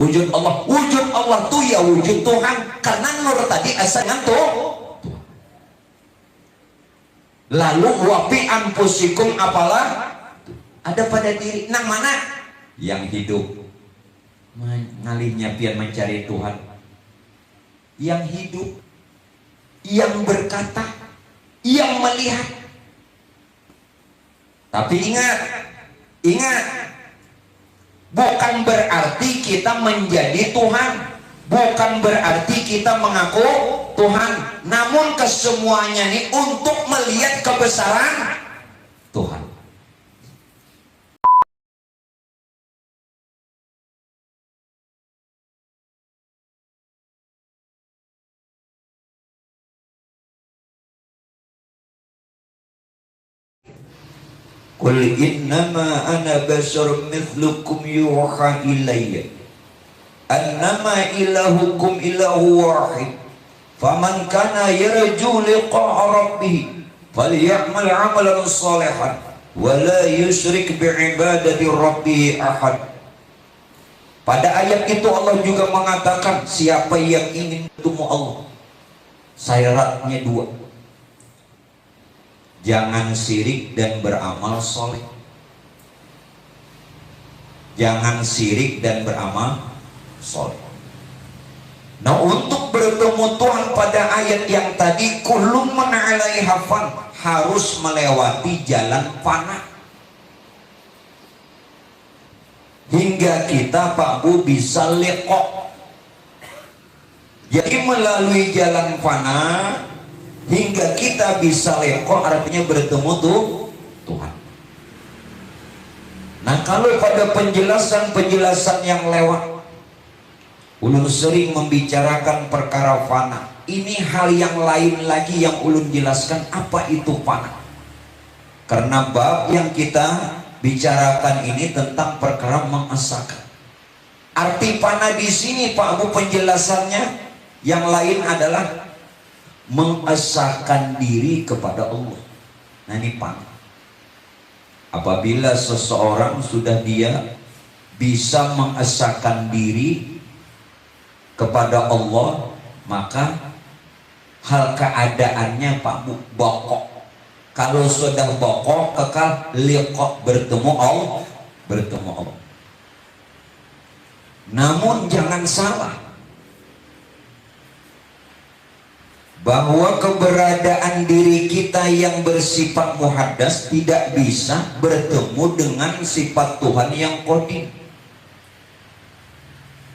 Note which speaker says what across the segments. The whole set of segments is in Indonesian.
Speaker 1: Wujud Allah tuh ya wujud Tuhan, karena nur tadi asalnya tuh. Lalu wafi anfusikum, apalah ada pada diri nang mana yang hidup ngalihnya pian mencari Tuhan, yang hidup, yang berkata, yang melihat. Tapi ingat, bukan berarti kita menjadi Tuhan, bukan berarti kita mengaku Tuhan, namun kesemuanya ini untuk melihat kebesaran Tuhan. Qul innama ana basharun mithlukum yuha ilayya annama ilahukum ilahu wahid faman kana yarju liqa'a rabbih falyamal 'amalan shalihan wa la yusyrik bi'ibadati rabbih ahad. Pada ayat itu Allah juga mengatakan, siapa yang ingin bertemu Allah, syaratnya dua: jangan syirik dan beramal soleh. Jangan syirik dan beramal soleh. Nah, untuk bertemu Tuhan pada ayat yang tadi, kullun man 'alaiha fan, harus melewati jalan fana. Hingga kita Pak Bu bisa liqa. Jadi melalui jalan fana hingga kita bisa liqa, artinya bertemu Tuhan. Nah, kalau pada penjelasan yang lewat, ulun sering membicarakan perkara fana. Ini hal yang lain lagi yang ulun jelaskan apa itu fana. Karena bab yang kita bicarakan ini tentang perkara mengesahkan. Arti fana di sini Pak Bu penjelasannya yang lain adalah mengesahkan diri kepada Allah. Nah, ini fana. Apabila seseorang sudah dia bisa mengesahkan diri kepada Allah, maka hal keadaannya Pak Bu bokok. Kalau sudah bokok, kekal liqa, bertemu Allah. Namun jangan salah bahwa keberadaan diri kita yang bersifat muhaddas tidak bisa bertemu dengan sifat Tuhan yang qadim.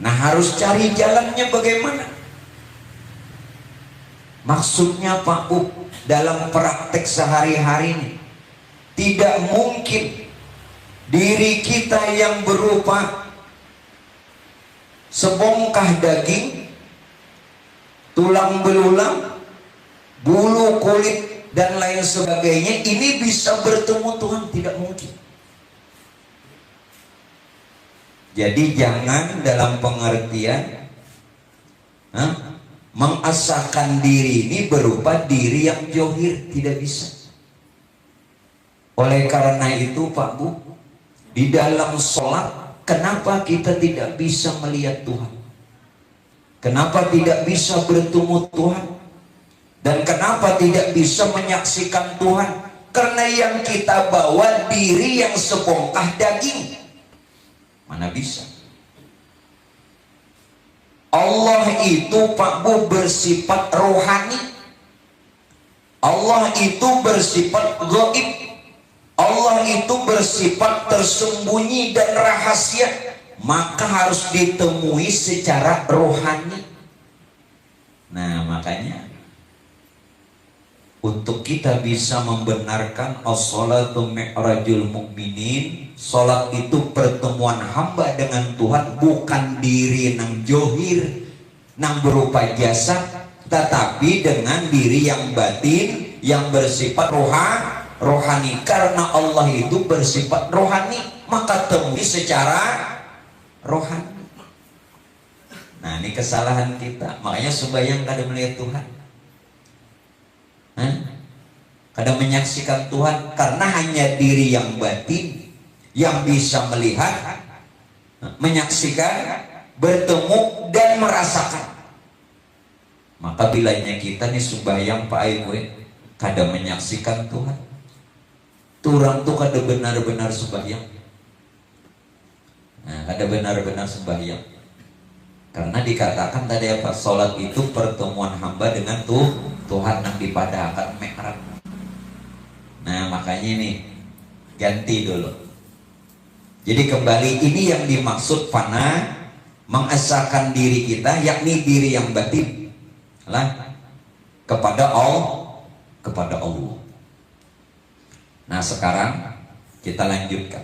Speaker 1: Nah, harus cari jalannya bagaimana. Maksudnya Pak Bu, dalam praktek sehari-hari ini tidak mungkin diri kita yang berupa sebongkah daging, tulang belulang, bulu kulit dan lain sebagainya ini bisa bertemu Tuhan, tidak mungkin. Jadi jangan dalam pengertian mengesahkan diri ini berupa diri yang johir, tidak bisa. Oleh karena itu Pak Bu, di dalam sholat kenapa kita tidak bisa melihat Tuhan, kenapa tidak bisa bertemu Tuhan, dan kenapa tidak bisa menyaksikan Tuhan? Karena yang kita bawa diri yang sebongkah daging. Mana bisa. Allah itu Pak Bu bersifat rohani. Allah itu bersifat gaib. Allah itu bersifat tersembunyi dan rahasia. Maka harus ditemui secara rohani. Nah, makanya untuk kita bisa membenarkan as-salatu mi'rajul mu'minin, salat itu pertemuan hamba dengan Tuhan, bukan diri nang johir, nang berupa jasad, tetapi dengan diri yang batin, yang bersifat rohani. Karena Allah itu bersifat rohani, maka temui secara rohani. Nah, ini kesalahan kita. Makanya sembahyang kada melihat Tuhan, kadang menyaksikan Tuhan, karena hanya diri yang batin yang bisa melihat, menyaksikan bertemu dan merasakan. Maka bilanya kita nih sembahyang Pak Ibu kada menyaksikan Tuhan, turang tuh kada benar-benar sembahyang. Nah, kada benar-benar sembahyang karena dikatakan tadi apa, sholat itu pertemuan hamba dengan Tuhan yang dipadahkan mi'raj. Nah makanya nih ganti dulu. Jadi kembali, ini yang dimaksud fana, mengesahkan diri kita, yakni diri yang batin lah kepada Allah. Nah sekarang kita lanjutkan.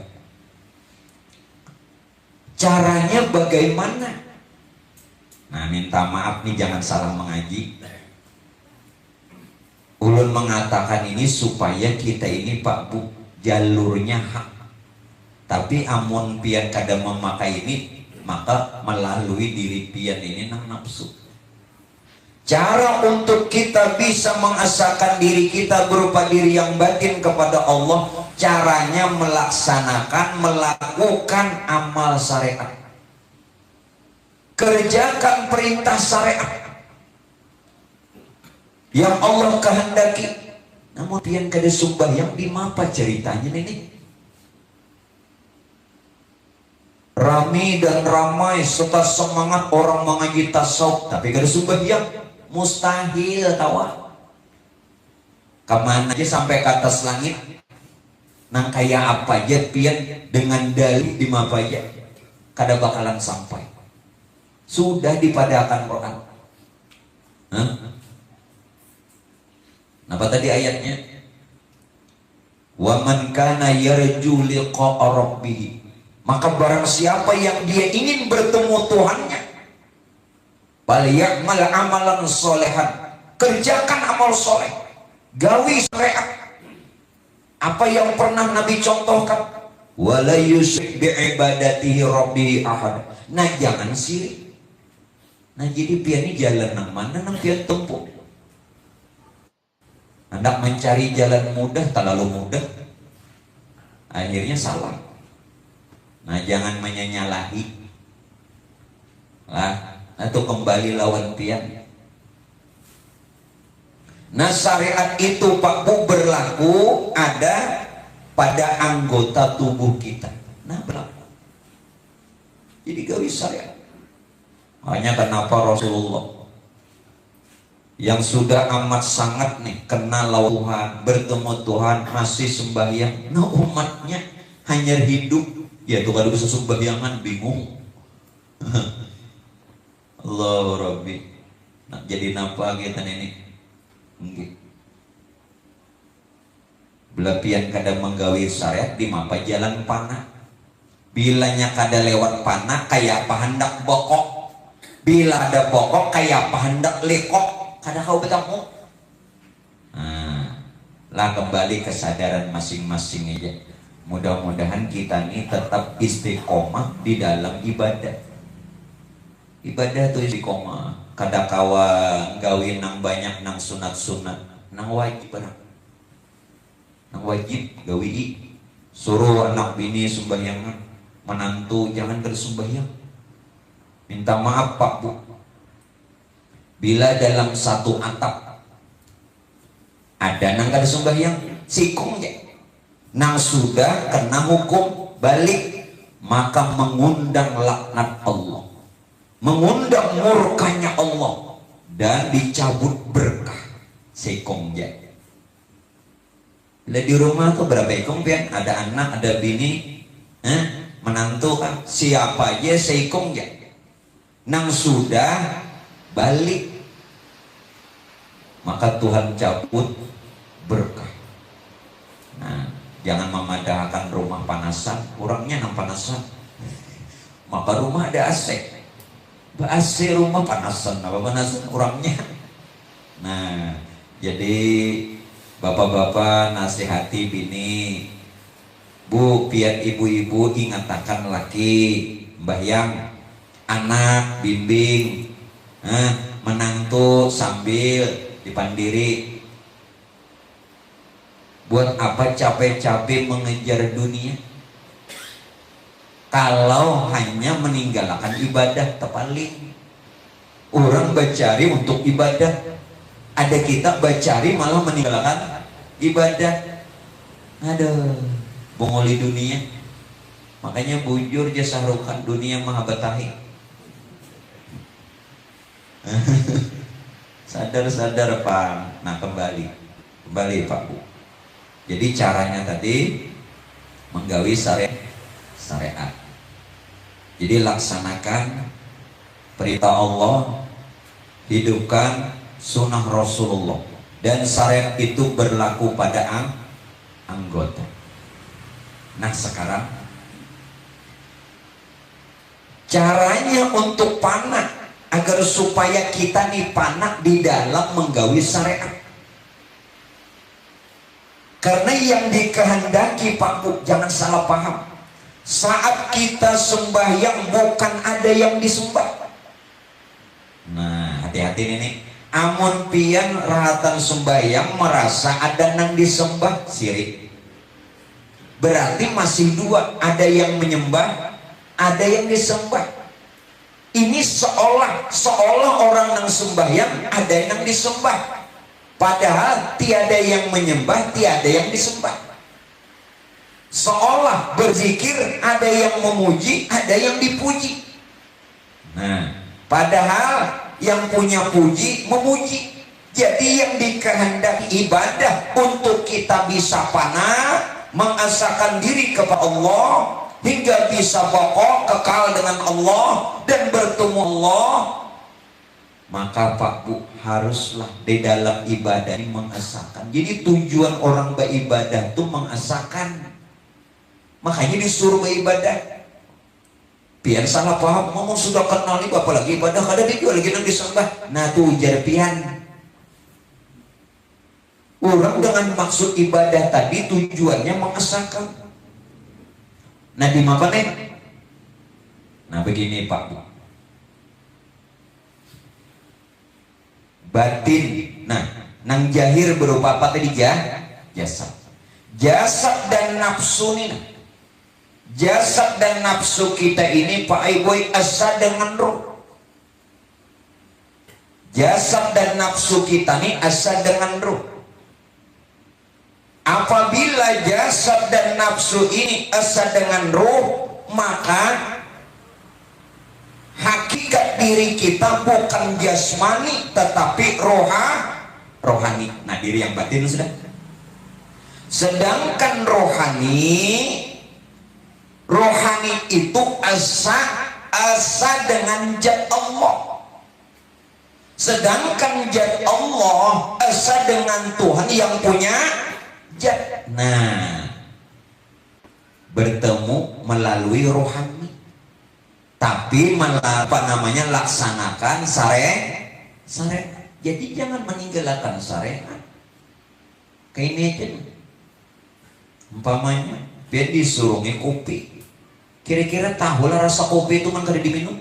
Speaker 1: Caranya bagaimana? Nah minta maaf nih, jangan salah mengaji. Ulun mengatakan ini supaya kita ini Pak Bu, jalurnya hak. Tapi amun pian kada memakai ini, maka melalui diri pian ini nang nafsu. Cara untuk kita bisa mengasahkan diri kita berupa diri yang batin kepada Allah, caranya melakukan amal syariat. Kerjakan perintah syariat yang Allah kehendaki. Namun pian kada sembahyang, di mapa ceritanya ini? Rame dan ramai serta semangat orang mengaji tasawuf, tapi kada sembahyang, mustahil tawa. Kemana aja sampai ke atas langit, nang kayak apa aja pian dengan dalil di mapa aja, kada bakalan sampai. Sudah dipadahkan Quran. Apa tadi ayatnya? Wa man kana yarju liqa'a rabbih, maka barang siapa yang dia ingin bertemu Tuhannya, falyamal amalan solehan, kerjakan amal soleh, gawi syariat. Apa yang pernah Nabi contohkan? Wala yusyrik bi'ibadatihi rabbihi ahad. Nah jangan sirik. Nah jadi pian ini jalan nang mana nang pian tempuh. Hendak mencari jalan mudah, terlalu mudah, akhirnya salah. Nah jangan menyalahi lah, atau kembali lawan pian. Nah syariat itu Pak Bu berlaku ada pada anggota tubuh kita. Nah berlaku. Jadi gawi syariat. Hanya kenapa Rasulullah yang sudah amat sangat nih kenal Tuhan, bertemu Tuhan, masih sembahyang. Nah umatnya hanya hidup, ya tuh kalau bisa sembahyangan bingung. Allah Rabbi, nak jadi napa kita ini? Belapian kada menggawi syariat di mapa jalan panah. Bilanya kada lewat panah kayak apa hendak bokok. Bila ada bokok kayak apa hendak lekok. Kada kau bertemu. Nah, lah kembali kesadaran masing-masing aja. Mudah-mudahan kita ini tetap istiqomah di dalam ibadah. Ibadah tuh istiqomah. Kada kawa gawin nang banyak nang sunat-sunat, nang wajib barang. Nang wajib gawi. Suruh anak bini sembahyangan, menantu jangan bersembahyang. Minta maaf Pak Bu. Bila dalam satu atap ada nang kada sembahyang, sikung ya, nang sudah kena hukum balik, maka mengundang laknat Allah, mengundang murkanya Allah, dan dicabut berkah sikung ya. Bila di rumah tuh berapa ikung pian? Ada anak, ada bini, menantu kan, siapa aja sikung ya, nang sudah balik, maka Tuhan cabut berkah. Nah, jangan memadahkan rumah panasan, kurangnya nang panasan. Maka rumah ada AC, AC rumah panasan, apa panasan kurangnya. Nah, jadi bapak-bapak nasihati bini, Bu, pian ibu-ibu ingatakan laki, mbahyang, anak bimbing, menantu sambil dipandiri. Buat apa capek-capek mengejar dunia? kalau hanya meninggalkan ibadah tepaling. Orang bacari untuk ibadah, ada kita bacari malah meninggalkan ibadah. Aduh, bongoli dunia. Makanya bujur jasa rukan dunia maha batahi. Sadar-sadar Pak. Nah kembali Pak Bu. Jadi caranya tadi menggawi syariat. Jadi laksanakan perintah Allah, hidupkan sunnah Rasulullah, dan syariat itu berlaku pada anggota. Nah sekarang caranya untuk panah agar supaya kita nih panah di dalam menggawi syariat. Karena yang dikehendaki Pak Bu, jangan salah paham. Saat kita sembahyang bukan ada yang disembah. Nah hati-hati nih. Amun pian rahatan sembahyang merasa ada nang disembah, sirik. Berarti masih dua, ada yang menyembah, ada yang disembah. Ini seolah orang nang sembahyang ada yang disembah, padahal tiada yang menyembah, tiada yang disembah. Seolah berzikir ada yang memuji, ada yang dipuji. Nah, padahal yang punya puji memuji. Jadi yang dikehendaki ibadah untuk kita bisa panah, mengasahkan diri kepada Allah, hingga bisa pokok kekal dengan Allah dan bertemu Allah. Maka Pak Bu, haruslah di dalam ibadah ini mengasahkan. Jadi tujuan orang beribadah itu mengasahkan. Makanya disuruh beribadah. Pian salah paham, ngomong sudah kenal nih bapak lagi ibadah, kada dijual lagi nang disembah. Nah tuh ujar pian. Orang dengan maksud ibadah tadi tujuannya mengesahkan. Nah di mana nih? Nah begini Pak Bu. Batin. Nah, nang jahir berupa apa tadi? Jasad. Jasad dan nafsu nih. Jasad dan nafsu kita ini Pak Iboy asa dengan ruh. Jasad dan nafsu kita ini asa dengan ruh. Apabila jasad dan nafsu ini asa dengan ruh, maka hakikat diri kita bukan jasmani tetapi rohani. Nah diri yang batin sudah. Sedangkan rohani itu asa dengan zat Allah. Sedangkan zat Allah asa dengan Tuhan yang punya zat. Nah, bertemu melalui rohani. Tapi laksanakan syariat. Jadi jangan meninggalkan syariat. Kayak ini aja. Umpamanya, dia disuruh kopi. Kira-kira tahu lah rasa kopi itu kan kada diminum?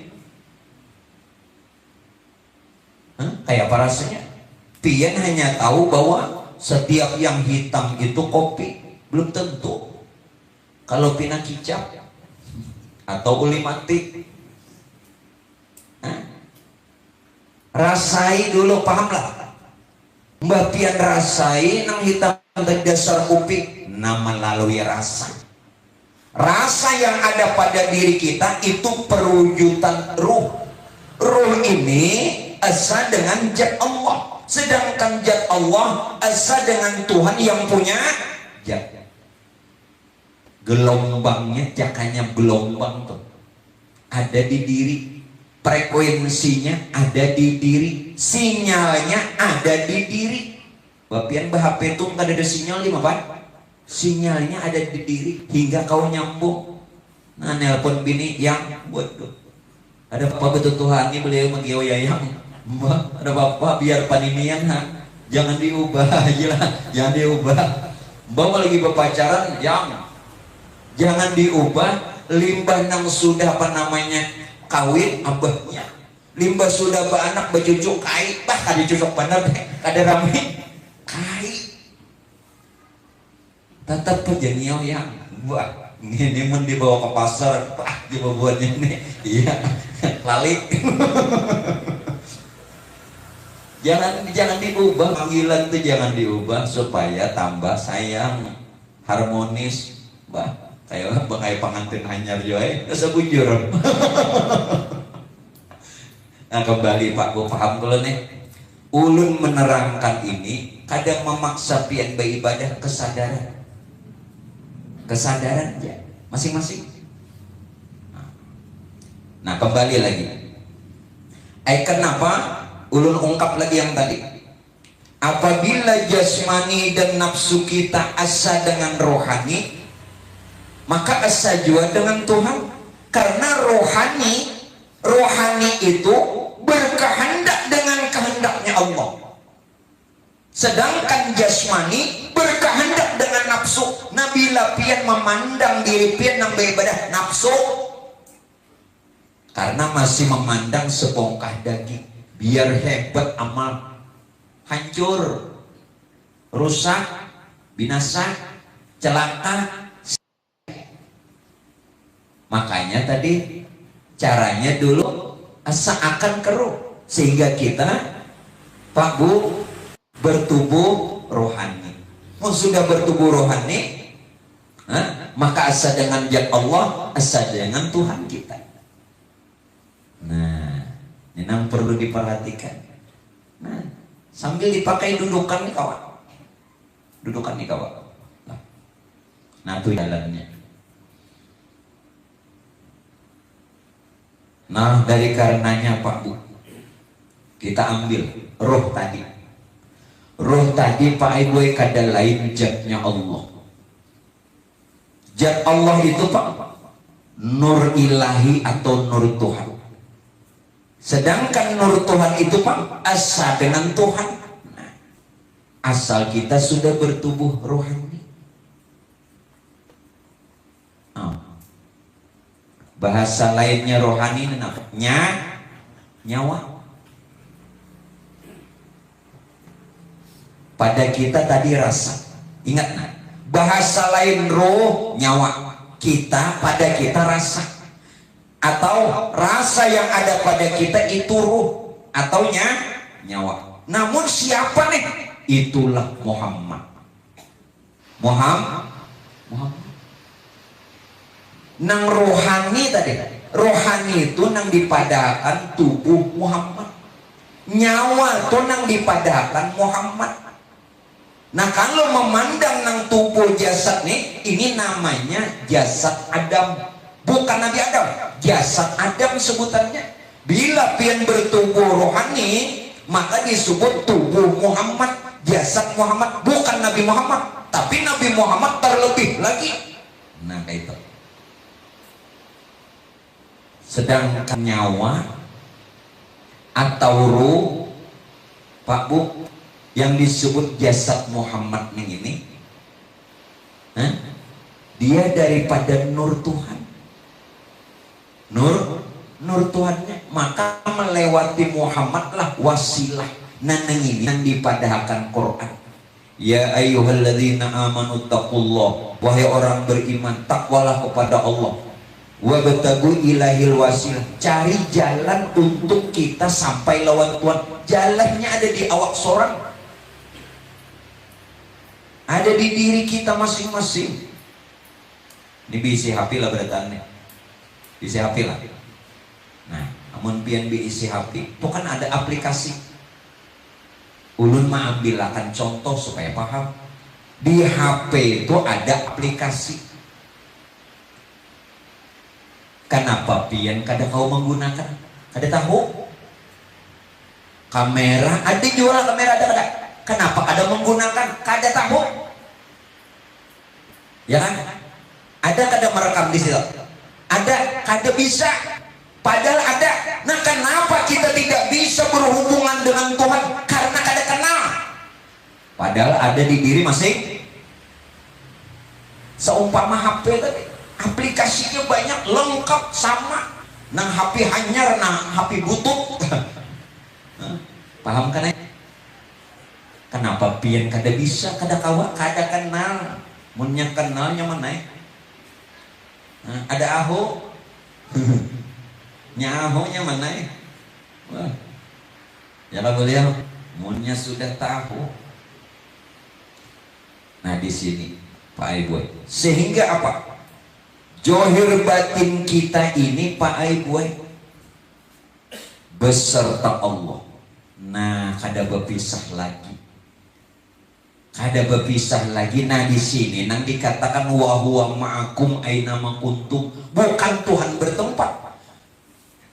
Speaker 1: Kayak apa rasanya? Pian hanya tahu bahwa setiap yang hitam itu kopi. Belum tentu. Kalau pina kicap atau uli mati, rasai dulu, pahamlah. Mbak pian rasai nang hitam dari dasar kopi. Nah melalui rasa. Rasa yang ada pada diri kita itu perwujudan ruh. Ruh ini asa dengan zat Allah. Sedangkan zat Allah asa dengan Tuhan yang punya zat. Gelombangnya, jakanya gelombang tuh ada di diri. Frekuensinya ada di diri. Sinyalnya ada di diri. Bapian HP itu nggak ada sinyal di mana? Sinyalnya ada di diri hingga kau nyambung. Nah nelpon bini yang waduh, ada apa betul Tuhan ini beliau mengiau yayang. Mbak ada apa biar paninian jangan diubah aja lah, jangan diubah. Mbak lagi berpacaran yang jangan diubah. Limbah nang sudah kawin abahnya, limbah sudah beranak bercucuk kai kada cucuk bener kada rame kai tetap perjaniau yang buat Ini mun dibawa ke pasar, dibawaannya nih, iya, lali. jangan diubah panggilan tuh, jangan diubah supaya tambah sayang, harmonis, bah. Kayak pengantin hanyar joy, sebujur. Nah kembali Pak, gue paham kalau nih. Ulun menerangkan ini kadang memaksa pian beribadah kesadaran ya masing-masing. Nah kembali lagi. Kenapa ulun ungkap lagi yang tadi? Apabila jasmani dan nafsu kita asa dengan rohani, maka asa juga dengan Tuhan. Karena rohani itu berkehendak dengan kehendaknya Allah. Sedangkan jasmani berkehendak dengan nafsu. Nabi lapian memandang diri pian nang beribadah nafsu. Karena masih memandang sebongkah daging. Biar hebat amal, hancur, rusak, binasa, celaka. Makanya tadi caranya dulu seakan keruh, sehingga kita Pak Bu bertubuh rohani. Mau sudah bertubuh rohani, maka asa dengan zat Allah, asa dengan Tuhan kita. Nah, ini yang perlu diperhatikan. Nah, sambil dipakai dudukan nih kawan, Nah, itu jalannya. Nah dari karenanya Pak Bu, kita ambil roh tadi Pak Ibu kada lain zatnya Allah. Zat Allah itu Pak nur ilahi atau nur Tuhan. Sedangkan nur Tuhan itu Pak asa dengan Tuhan. Nah, asal kita sudah bertubuh rohani. Bahasa lainnya rohani apa? Nyawa. Pada kita tadi rasa. Ingat nah, bahasa lain roh, nyawa. Pada kita rasa. Atau rasa yang ada pada kita itu roh atau nyawa. Namun siapa nih? Itulah Muhammad. Nang rohani tadi, rohani itu nang dipadahkan tubuh Muhammad, nyawa itu nang dipadahkan Muhammad. Nah kalau memandang nang tubuh jasad nih, ini namanya jasad Adam, bukan Nabi Adam, jasad Adam sebutannya. Bila pian bertubuh rohani, maka disebut tubuh Muhammad, jasad Muhammad, bukan Nabi Muhammad, tapi Nabi Muhammad terlebih lagi. Nah kayak itu. Sedangkan nyawa atau ruh Pak Bu yang disebut jasad Muhammad ini dia daripada nur Tuhan, nur Tuhannya, maka melewati Muhammad lah wasilah naneng ini yang dipadahkan Quran. Ya ayyuhalladzina amanu taqullah, wahai orang beriman takwalah kepada Allah. Wabtagu ilahil wasilah, cari jalan untuk kita sampai lawan Tuhan. Jalannya ada di awak seorang, ada di diri kita masing-masing. Ini bisi HP lah beratane, bisi HP lah. Nah, namun pian bisi HP, itu kan ada aplikasi. Ulun mah ambil akan contoh supaya paham. Di HP itu ada aplikasi. Kenapa pian kada kau menggunakan? Kada tahu? Kamera ada jual kamera ada kada? Kenapa kada menggunakan? Kada tahu? Ya kan? Ada kada merekam di situ? Ada kada bisa? Padahal ada. Nah kenapa kita tidak bisa berhubungan dengan Tuhan? Karena kada kenal. Padahal ada di diri masing. Seumpama HP tadi. Aplikasinya banyak, lengkap sama. Nang HP hanyar, nang HP butut. Paham kan? Kenapa pian kada bisa, kada kawa, kada kenal. Munnya kenalnya mana? Ada aho. Nyahonya mana ya? Wah. Ya beliau, munnya sudah tahu. Nah di sini Pak Aiboy, sehingga apa? Johir batin kita ini Pak Aiboy beserta Allah. Nah kada berpisah lagi. Kada berpisah lagi. Nah di sini nang dikatakan wa huwa ma'akum aina ma kuntum, bukan Tuhan bertempat.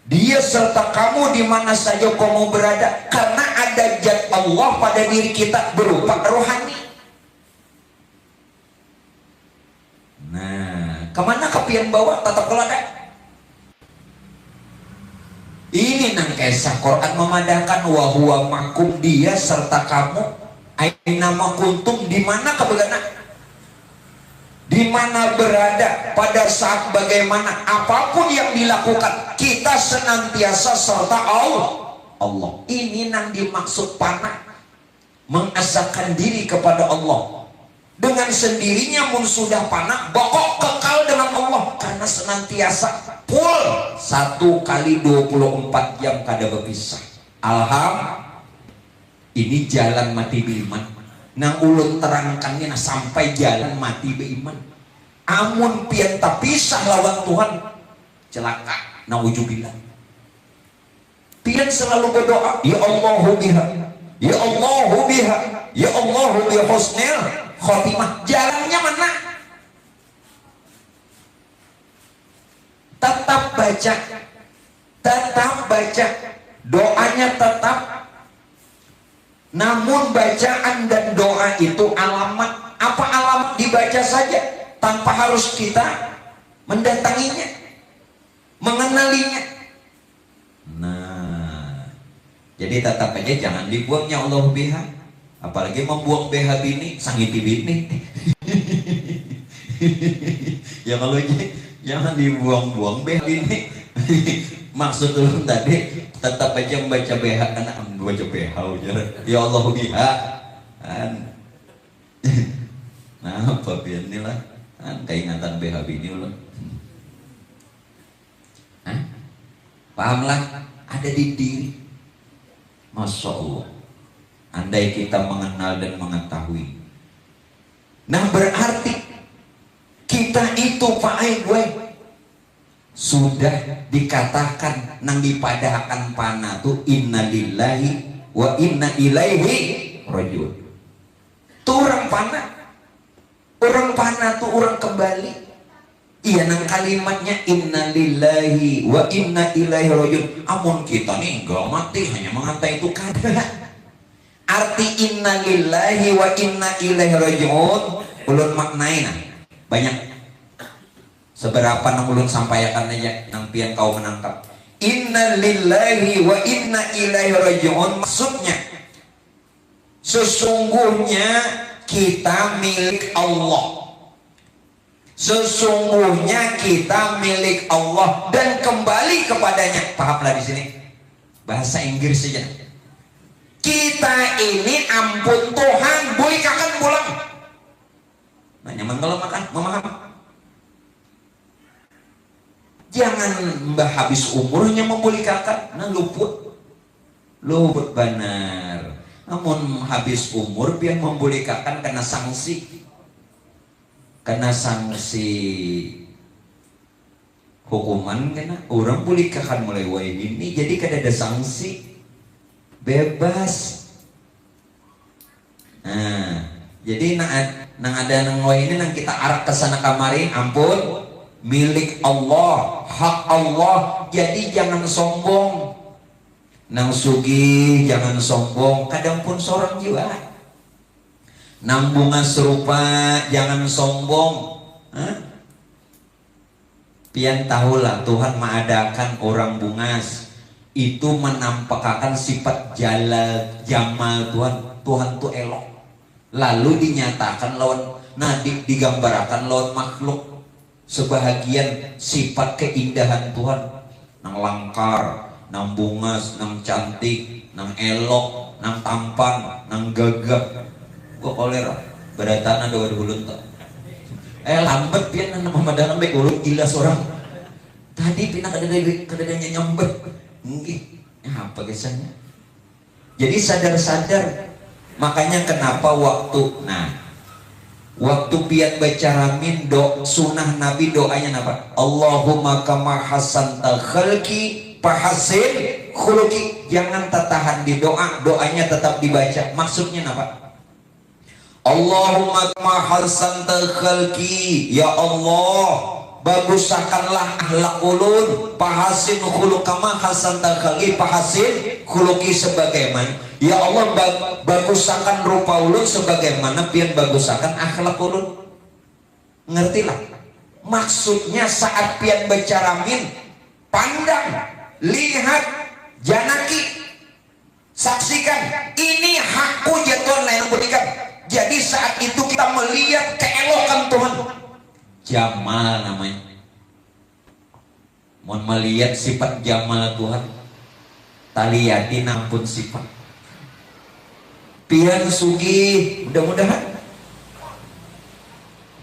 Speaker 1: Dia serta kamu di mana saja kamu berada, karena ada zat Allah pada diri kita berupa rohani. Nah, kemana kepian bawa tatap kelada? Ini nang kisah Quran memadahkan wa huwa ma'akum, dia serta kamu aina ma kuntum, di mana kebegana, di mana berada, pada saat bagaimana, apapun yang dilakukan, kita senantiasa serta Allah. Ini nang dimaksud panah, mengasahkan diri kepada Allah. Dengan sendirinya mun sudah panah, pokok kekal dengan Allah, karena senantiasa full 1 kali 24 jam kada berpisah. Ini jalan mati beriman. Nang ulun terangkannya sampai jalan mati beriman. Amun pian tapisah lawan Tuhan, celaka, nauzubillah. Pian selalu berdoa, ya Allahu biha, ya Allahu biha, ya Allahu bi husnil khotimah. Jalannya mana? Tetap baca, tetap baca, doanya tetap. Namun bacaan dan doa itu alamat. Apa alamat? Dibaca saja tanpa harus kita mendatanginya, mengenalinya. Nah, jadi tetap aja jangan dibuangnya Allah biha. Apalagi membuang BH bini, sangiti bini. Ya kalau jangan dibuang-buang BH bini. Maksud dulu tadi tetap aja membaca BH, karena membaca BH aja. Ya Allah biha. Nah, apa ini lah? Keingatan BH bini loh. Pahamlah, ada di diri. Masya Allah. Andai kita mengenal dan mengetahui. Nah berarti kita itu Pak Aiboy sudah dikatakan nang dipadahkan panah tu innalillahi wa inna ilaihi rajiun. Tu orang panah tu orang kembali. Iya nang kalimatnya innalillahi wa inna ilaihi rajiun. Amun kita nih enggak mati hanya mengantai itu kada. Arti innalillahi wa inna ilaihi rajiun ulun maknaina banyak. Seberapa nang ulun sampaikan aja nang pian kau menangkap. Innalillahi wa inna ilaihi rajiun maksudnya sesungguhnya kita milik Allah. Sesungguhnya kita milik Allah dan kembali kepadanya. Pahamlah di sini. Bahasa Inggris saja. Kita ini ampun Tuhan, boy kakan pulang. Nah, nyaman kalau makan, memahami. Jangan mbah habis umurnya membuli kakak, nah luput benar. Namun habis umur biar membuli kakak kena sanksi hukuman kena orang boleh kakak mulai wae ini, jadi kada ada sanksi. Bebas. Nah, jadi nang ada nang wae ini nang kita arak ke sana kamari, ampun milik Allah, hak Allah. Jadi jangan sombong. Nang sugih jangan sombong, kadang pun seorang jiwa. Nang bunga serupa jangan sombong. Pian tahulah Tuhan mengadakan orang bungas itu menampakkan sifat jamal Tuhan. Tuhan itu elok. Lalu dinyatakan lawan, digambarkan lawan makhluk sebahagian sifat keindahan Tuhan. Nang langkar, nang bungas, nang cantik, nang elok, nang tampan, nang gagah. Gua kolera. Beratana 2000 tak. lambat pian nama madanan baik ulun gila seorang. Tadi pindah kadang-kadang nyambet. Nggih, apa kesannya? Jadi sadar-sadar. Makanya kenapa waktu pian baca ramin sunnah Nabi doanya apa? Allahumma kama hasanta khalqi fahasin khuluqi. Jangan tertahan di doanya tetap dibaca. Maksudnya apa? Allahumma kama hasanta khalqi, ya Allah baguskanlah akhlak ulun, fahasin khuluq kama hasanta khalqi fahasin khuluqi, sebagaimana ya Allah baguskan rupa ulun sebagaimana pian baguskan akhlak ulun. Ngertilah maksudnya. Saat pian baca ramin, pandang, lihat, janaki, saksikan ini hakku jatuh lain berikan. Jadi saat itu kita melihat keelokan Tuhan. Jamal namanya. Mau melihat sifat jamal Tuhan, taliati nampun sifat. Pian sugi, mudah-mudahan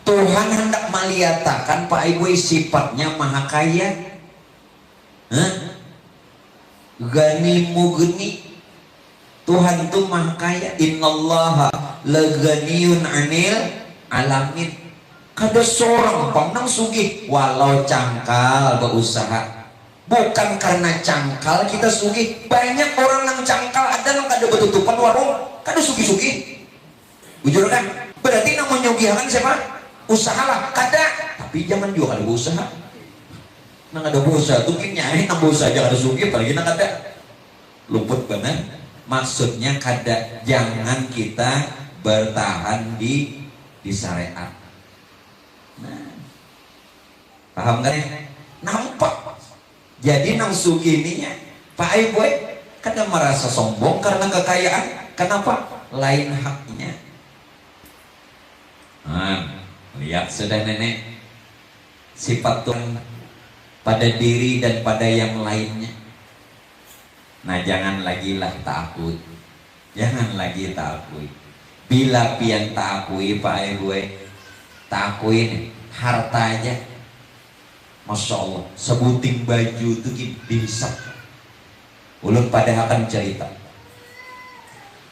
Speaker 1: Tuhan hendak melihatkan Pak Ibu sifatnya maha kaya, gani mugni. Tuhan itu maha kaya. Innallaha laganiyun anil alamin. Kada seorang pandang sugih walau cangkal berusaha. Bukan karena cangkal kita sugih. Banyak orang yang cangkal ada yang kada betutupan warung, kada sugih-sugih. Bujur kan? Berarti yang menyugihakan siapa? Usahalah. Kada. Tapi jangan juga kada berusaha. Nang ada berusaha tuh nyai nang berusaha aja kada sugih, apalagi nang kada. Luput benar. Maksudnya kada, jangan kita bertahan di syariat. Nah, paham kan? Nampak. Jadi nang sugininya Pak Ibu kada merasa sombong karena kekayaan. Kenapa? Lain haknya. Lihat sudah nenek sifat Tuhan pada diri dan pada yang lainnya. Nah, jangan lagi lah takut. Jangan lagi takut. Bila pian takui Pak Ibu, takuin harta aja. Masya Allah, sebuting baju itu bisa. Ulun pada akan cerita.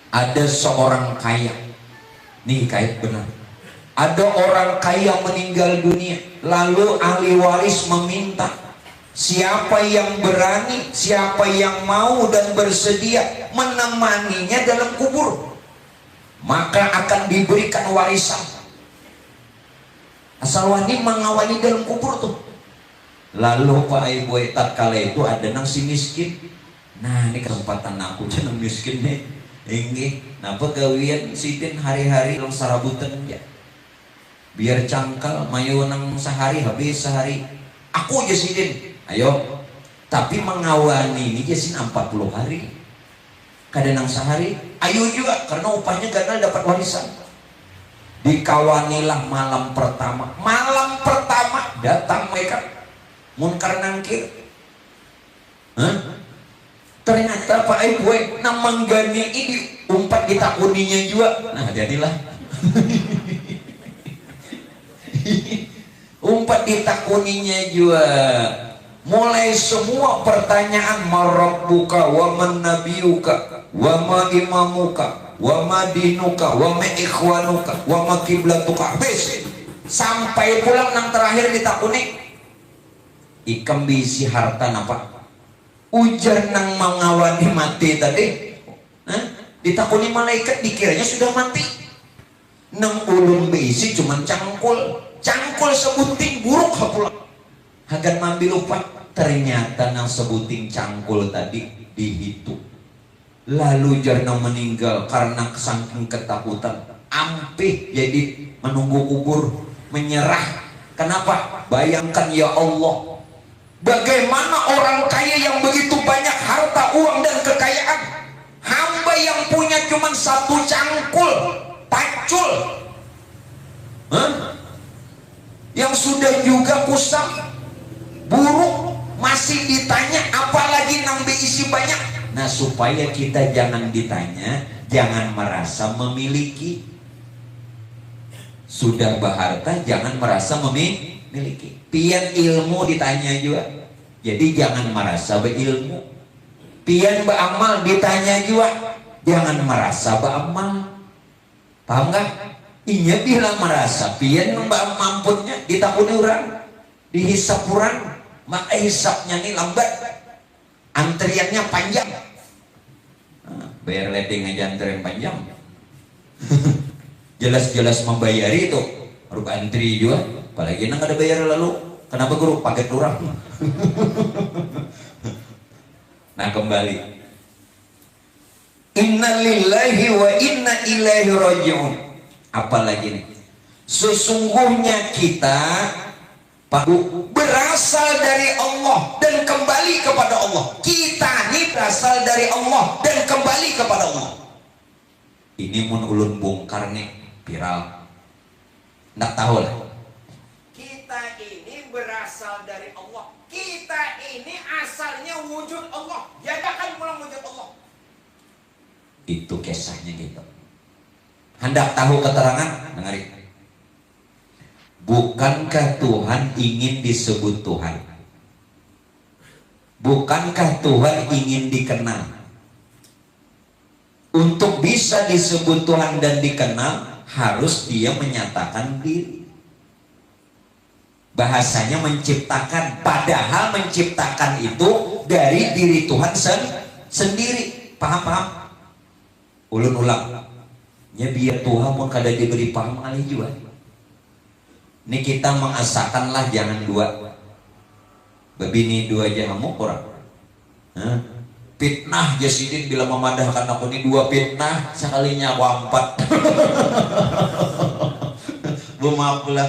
Speaker 1: Ada seorang kaya. Nih kaya benar. Ada orang kaya meninggal dunia, lalu ahli waris meminta, siapa yang berani, siapa yang mau dan bersedia menemaninya dalam kubur, maka akan diberikan warisan. Asal wani mengawani dalam kubur tuh. Lalu Pak Ibu tatkala itu ada nang si miskin. Nah, ini kesempatan aku jeneng miskin nih. Ini napa gawian sidin hari-hari long sarabutan ya. Biar cangkal mayu nang sehari habis sehari. Aku aja sidin. Ayo, tapi mengawani ini jasin 40 hari. Kadang nang sehari, ayo juga karena upahnya gagal dapat warisan. Dikawanilah malam pertama. Malam pertama datang mereka munkar nangkir. Ternyata Pak Ibu nang menggani ini umpat di takuninya juga. Nah, jadilah. Umpat di takuninya juga. Mulai semua pertanyaan, marabbuka wa man nabiyuka wa ma imamuka wa ma dinuka wa ma ikhwanuka wa ma kiblatuka, habis sampai pulang nang terakhir ditakuni ikam bisi harta napa ujar nang mengawani mati tadi. Ditakuni malaikat dikiranya sudah mati. Nang ulun bisi cuman cangkul sebuting buruk pulang agar mambil lupa. Ternyata nang sebuting cangkul tadi dihitung. Lalu jarna meninggal karena saking ketakutan, ampih jadi menunggu kubur, menyerah. Kenapa? Bayangkan ya Allah, bagaimana orang kaya yang begitu banyak harta, uang dan kekayaan, hamba yang punya cuma satu cangkul pacul, yang sudah juga kusam buruk, masih ditanya apalagi nang isi banyak. Nah, supaya kita jangan ditanya, jangan merasa memiliki. Sudah berharta jangan merasa memiliki. Pian ilmu ditanya juga, jadi jangan merasa berilmu. Pian beramal ditanya juga, jangan merasa beramal. Paham gak? Inya bilang merasa pian mampunya ditakuni orang, dihisap orang, maka hisapnya ini lambat, antriannya panjang. Bayar ledeng aja antrian panjang. Jelas-jelas membayari itu harus antri juga, apalagi nang ada bayar lalu. Kenapa guru pakai orang? Nah kembali, inna lillahi wa inna ilaihi raji'un. Apalagi nih, sesungguhnya kita berasal dari Allah dan kembali kepada Allah. Kita ini berasal dari Allah dan kembali kepada Allah. Ini mun ulun bongkar nih viral, nggak tahu lah. Kita ini berasal dari Allah. Kita ini asalnya wujud Allah. Jadikan pulang wujud Allah. Itu kisahnya gitu. Hendak tahu keterangan? Dengarin. Bukankah Tuhan ingin disebut Tuhan? Bukankah Tuhan ingin dikenal? Untuk bisa disebut Tuhan dan dikenal, harus dia menyatakan diri. Bahasanya menciptakan, padahal menciptakan itu dari diri Tuhan sendiri. Paham? Ulun ulang. Ya biar Tuhan pun kada diberi paham kali juga. Ini kita mengasakanlah jangan dua. Babini dua aja kamu kurang. Fitnah Jasidin bila memadahkan aku ini dua fitnah, sekalinya aku 4. Maaf lah.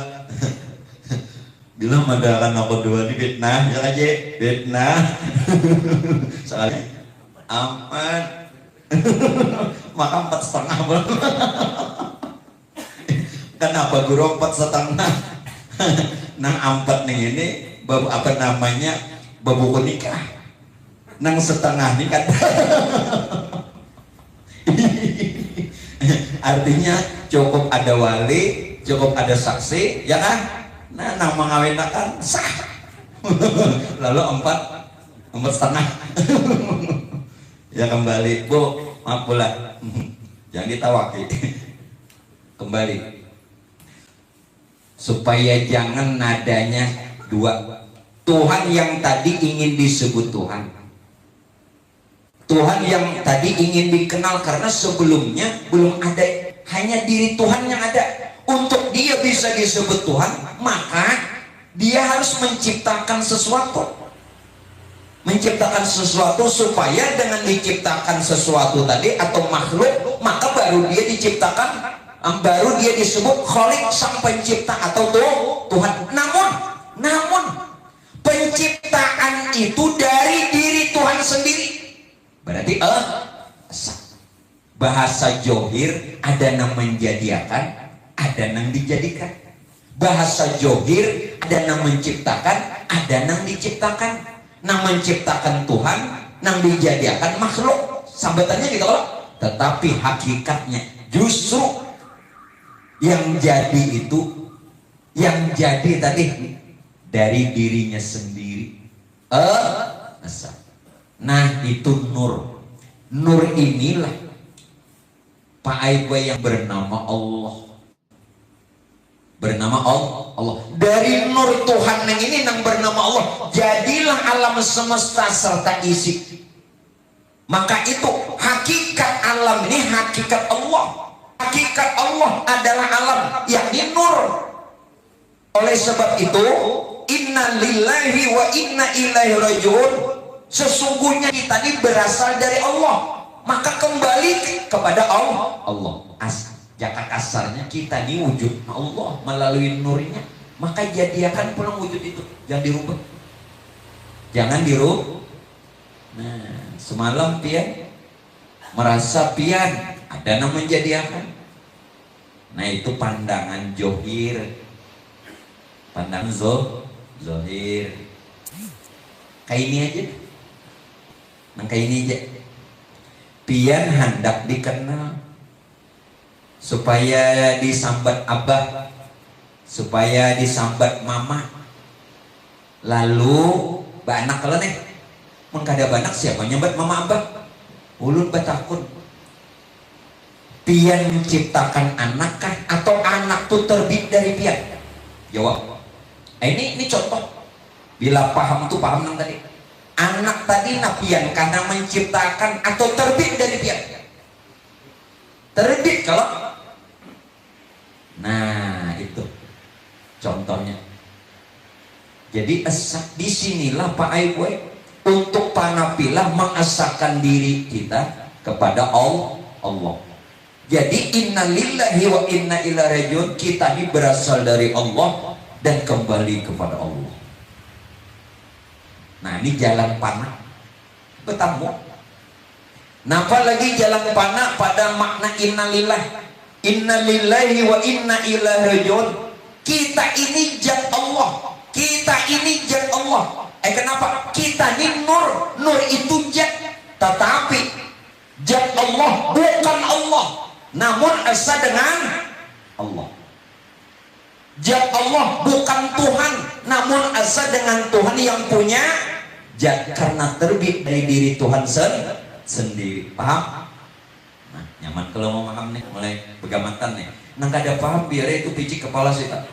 Speaker 1: Bila memadahkan aku dua di fitnah, ya aja fitnah. Sekali 4. Maka 4,5 belum. Kenapa guru 4,5? Nang 4 nih ini apa namanya babu nikah. Nang setengah nih kan. Artinya cukup ada wali, cukup ada saksi, ya kan? Nah, nang mengawinkan sah. Lalu 4,5. Ya kembali, Bu, maaf pula. Jangan ditawaki. Kembali. Supaya jangan nadanya dua. Tuhan yang tadi ingin disebut Tuhan. Tuhan yang tadi ingin dikenal karena sebelumnya belum ada, hanya diri Tuhan yang ada. Untuk dia bisa disebut Tuhan, maka dia harus menciptakan sesuatu. Menciptakan sesuatu supaya dengan diciptakan sesuatu tadi atau makhluk, maka baru dia diciptakan, baru dia disebut Khalik, sang pencipta atau Tuhan. Namun penciptaan itu dari diri Tuhan sendiri. Berarti bahasa johir ada yang menjadikan, ada yang dijadikan. Bahasa johir ada yang menciptakan, ada yang diciptakan. Nang menciptakan Tuhan, nang dijadikan makhluk, sambatannya gitu loh. Tetapi hakikatnya justru yang jadi itu, yang jadi tadi dari dirinya sendiri. Nah itu nur. Nur inilah Pak Aibwe yang bernama Allah. Bernama Allah. Dari nur Tuhan yang ini yang bernama Allah, jadilah alam semesta serta isi. Maka itu hakikat alam ini hakikat Allah. Hakikat Allah adalah alam, yakni nur. Oleh sebab itu, inna lillahi wa inna ilaihi raji'un. Sesungguhnya kita ini berasal dari Allah, maka kembali kepada Allah. Jaka kasarnya kita ini wujud Allah melalui nurnya, maka jadikan pulang wujud itu, jangan dirubah, jangan dirubah. Nah semalam pian merasa pian ada yang menjadikan. Nah itu pandangan johir, pandangan zohir. Kayak ini aja, nah kayak ini aja. Pian hendak dikenal supaya disambat abah supaya disambat mama. Lalu banak kalau nih mengkada banak siapa nyambat mama abah? Ulun batakun pian menciptakan anak kah atau anak tuh terbit dari pian? Jawab. Ini contoh. Bila paham tuh paham nang tadi. Anak tadi napian karena menciptakan atau terbit dari pian? Terbit kalau. Nah itu contohnya. Jadi disinilah Pak Aiboy untuk panapilah mengesahkan diri kita kepada Allah. Jadi innalillahi wa inna ilaihi rajiun, kita ini berasal dari Allah dan kembali kepada Allah. Nah ini jalan panah bertemu. Napa lagi jalan panah pada makna innalillahi wa inna ilaihi rajiun. Kita ini zat Allah. Kita ini zat Allah. Kenapa? Kita ini nur. Nur itu zat. Tetapi zat Allah bukan Allah, namun asa dengan Allah. Zat Allah bukan Tuhan, namun asa dengan Tuhan yang punya zat, karena terbit dari diri Tuhan sendiri. Paham? Nah, nyaman kalau mau paham nih, mulai begamatan nih. Nah, gak ada paham biar itu picik kepala sih tak.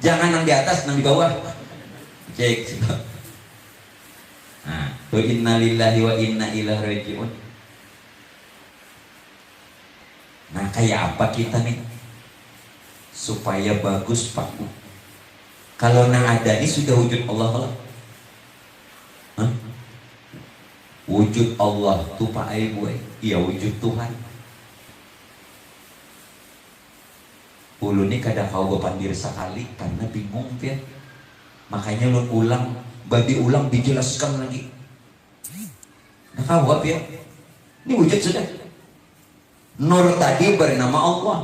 Speaker 1: Jangan yang di atas, yang di bawah. Cek. Nah, innalillahi wa inna ilaihi rajiun. Nah, kayak apa kita nih supaya bagus Pak? Kalau nang ada ini sudah wujud Allah. Wujud Allah tuh Pak Aiboy, iya wujud Tuhan. Ulu ini kadang kau bepandir sekali karena bingung ya. Makanya lu ulang, babi ulang dijelaskan lagi. Nah kau apa ya? Ini wujud sudah. Nur tadi bernama Allah.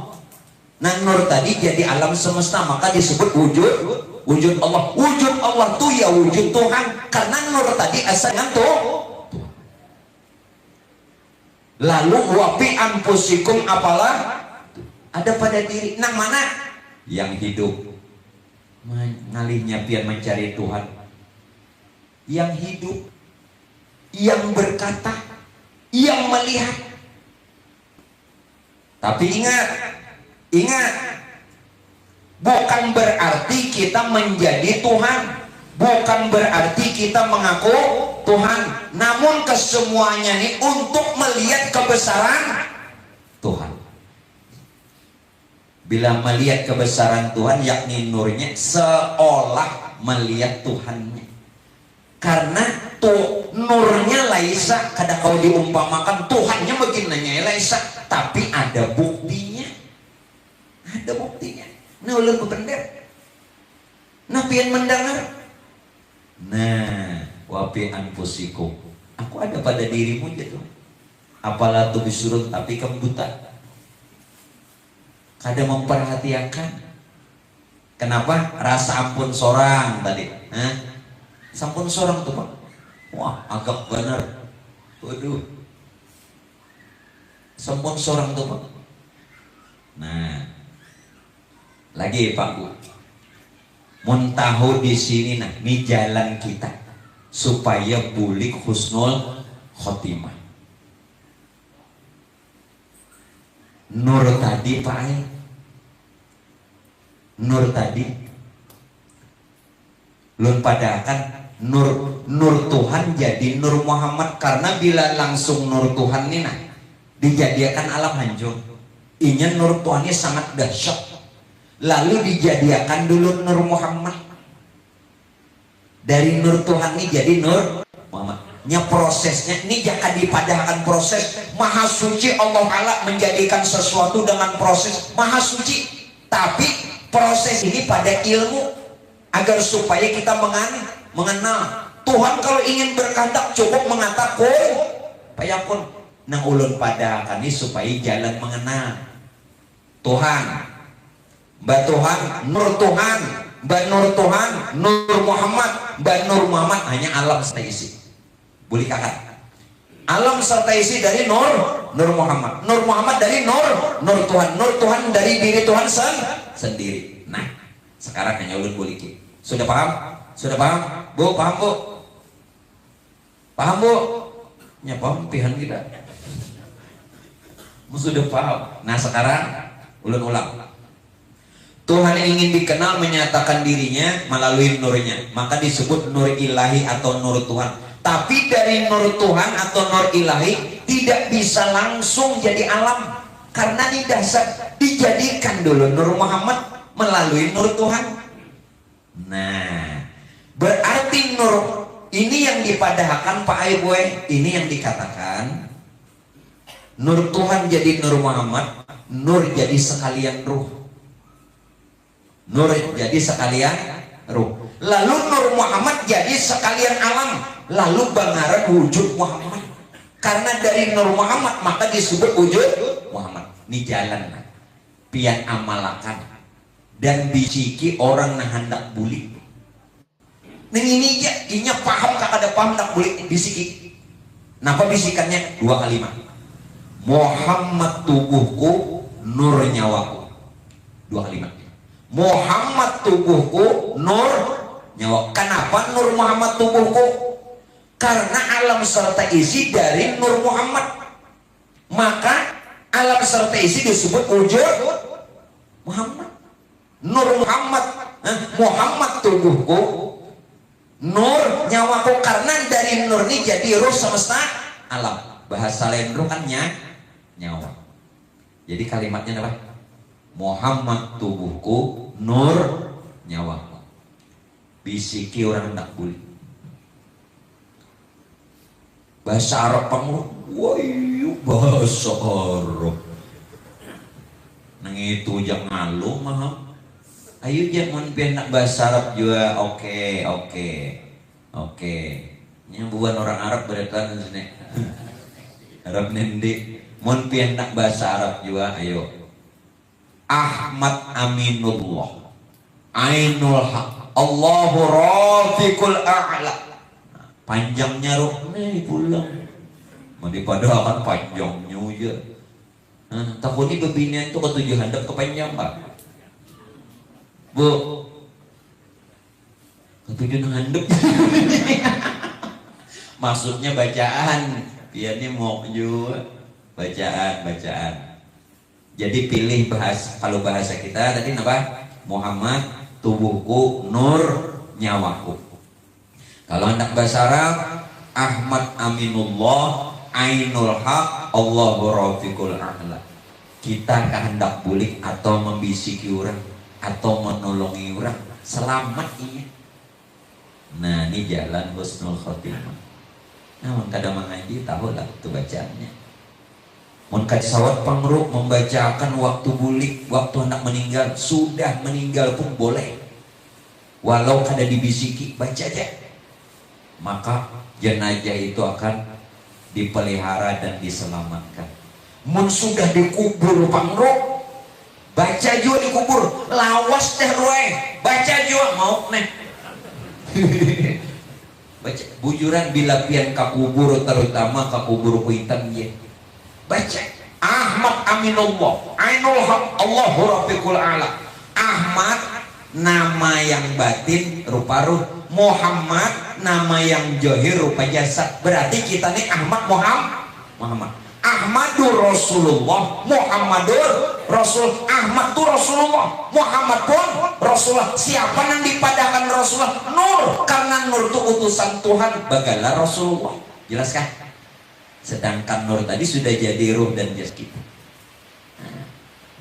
Speaker 1: Nah nur tadi jadi alam semesta, maka disebut wujud Allah. Wujud Allah tuh ya wujud Tuhan, karena nur tadi asalnya tuh. Lalu wapi anfusikum apalah ada pada diri. Nah mana yang hidup ngalihnya pian mencari Tuhan, yang hidup, yang berkata, yang melihat. Tapi ingat, bukan berarti kita menjadi Tuhan, bukan berarti kita mengaku Tuhan, namun kesemuanya ini untuk melihat kebesaran Tuhan. Bila melihat kebesaran Tuhan, yakni nurnya, seolah melihat Tuhannya. Karena tuh nurnya laisa, kadang kau diumpamakan Tuhannya begini laisa, tapi ada buktinya. Ada buktinya. Nah ulun bebendir. Nah pian mendengar. Nah wapi anfusikum, aku ada pada dirimu gitu. Apalah tuh disuruh tapi kamu buta. Kada memperhatikan. Kenapa? Rasa ampun sorang tadi. Sampun sorang tuh Pak. Wah agak benar. Waduh. Sampun sorang tuh Pak. Nah, lagi Pak Bu. Mun tahu di sini nah, ini jalan kita supaya bulik husnul khotimah. Nur tadi Pak, nur tadi lun padakan nur Tuhan jadi nur Muhammad, karena bila langsung nur Tuhan ini nah dijadikan alam hancur. Inya nur Tuhannya sangat dahsyat, lalu dijadikan dulu nur Muhammad. Dari nur Tuhan ini jadi nur Muhammad. Prosesnya ini jangan dipadahkan proses. Maha suci Allah Ta'ala menjadikan sesuatu dengan proses maha suci, tapi proses ini pada ilmu agar supaya kita mengenal Tuhan. Kalau ingin berkehendak cukup mengatakan payapun nang ulun padahkan ini supaya jalan mengenal Tuhan. Mbak Tuhan, nur Tuhan, Mbak Nur Tuhan, Nur Muhammad, Mbak Nur Muhammad hanya alam seisi. Boleh kakak, alam serta isi dari Nur Muhammad, Nur Muhammad dari Nur Tuhan, Nur Tuhan dari diri Tuhan sendiri. Nah Sekarang hanya ulun boliki. Sudah paham? Sudah paham? Bu, paham bu? Paham bu? Ya paham pihan kita. Sudah paham. Nah sekarang ulun ulang. Tuhan ingin dikenal menyatakan dirinya melalui nurnya, maka disebut nur ilahi atau nur Tuhan. Tapi dari nur Tuhan atau nur ilahi tidak bisa langsung jadi alam, karena di dasar dijadikan dulu nur Muhammad melalui nur Tuhan. Nah, berarti nur ini yang dipadahkan Pak Aibwe, ini yang dikatakan nur Tuhan jadi nur Muhammad, nur jadi sekalian ruh. Nur jadi sekalian ruh. Lalu nur Muhammad jadi sekalian alam. Lalu bangaran wujud Muhammad. Karena dari nur Muhammad maka disebut wujud Muhammad. Ini jalan pian amalakan dan biciki orang nah hendak bulik. Nah ini ya, inya paham kak ada paham hendak bulik bisiki. Napa bisikannya? 2 kalimat. Muhammad tubuhku, nur nyawaku. 2 kalimat. Muhammad tubuhku, nur nyawa. Kenapa nur Muhammad tubuhku? Karena alam serta isi dari nur Muhammad. Maka alam serta isi disebut wujud Muhammad. Nur Muhammad, Muhammad tubuhku, nur nyawaku. Karena dari nur ini jadi ruh semesta alam. Bahasa lain ruh kan nyawa. Jadi kalimatnya apa? Muhammad tubuhku, nur nyawaku. Bisiki orang hendak bulik. Bahasa Arab pangru, wayu bahasa Arab. Nang itu jangan ngalu mah. Ayo jangan pian nak bahasa Arab juga. Oke. Yang bukan orang Arab beratan sini. Arab nendi. Mun pian nak bahasa Arab juga, ayo. Ahmad Aminullah, Ainul Haq, Allahu Rafiqul A'la. Panjangnya ruh nih pulang. Mau dipadahkan panjangnya aja. Takut ini bebinian itu ketujuh handap kepanjang pak. Bu, ketujuh handap. Maksudnya bacaan. Biarnya mau juga bacaan. Jadi pilih bahasa, kalau bahasa kita tadi apa? Muhammad tubuhku, nur nyawaku. Kalau hendak bahasa Arab, Ahmad Aminullah, Ainul Haq, Allahu Rafiqul A'la. Kita kehendak bulik atau membisiki orang atau menolongi orang, selamat iya. Nah ini jalan husnul khotimah. Namun kadang mengaji tahu lah itu bacaannya. Mengkaji sawat pangruk membacakan waktu bulik, waktu hendak meninggal, sudah meninggal pun boleh. Walau kada dibisiki, baca aja. Maka jenazah itu akan dipelihara dan diselamatkan. Mun sudah dikubur pangruk, baca juga dikubur, lawas teh roe, baca juga mau neh. Baca bujuran bila pian kakubur, terutama kakubur kuitan ya. Baca Ahmad Aminullah, Ainul Haq, Allahu Rafiqul A'la. Ahmad nama yang batin rupa ruh, Muhammad nama yang johir rupa jasad. Berarti kita nih Ahmad Muhammad. Ahmadur Rasulullah, Muhammadur Rasul. Ahmad tuh Rasulullah, Muhammad pun Rasulullah. Siapa yang dipadahkan Rasulullah? Nur, karena nur itu utusan Tuhan. Bagalah Rasulullah. Jelas kan? Sedangkan nur tadi sudah jadi ruh dan jasad kita.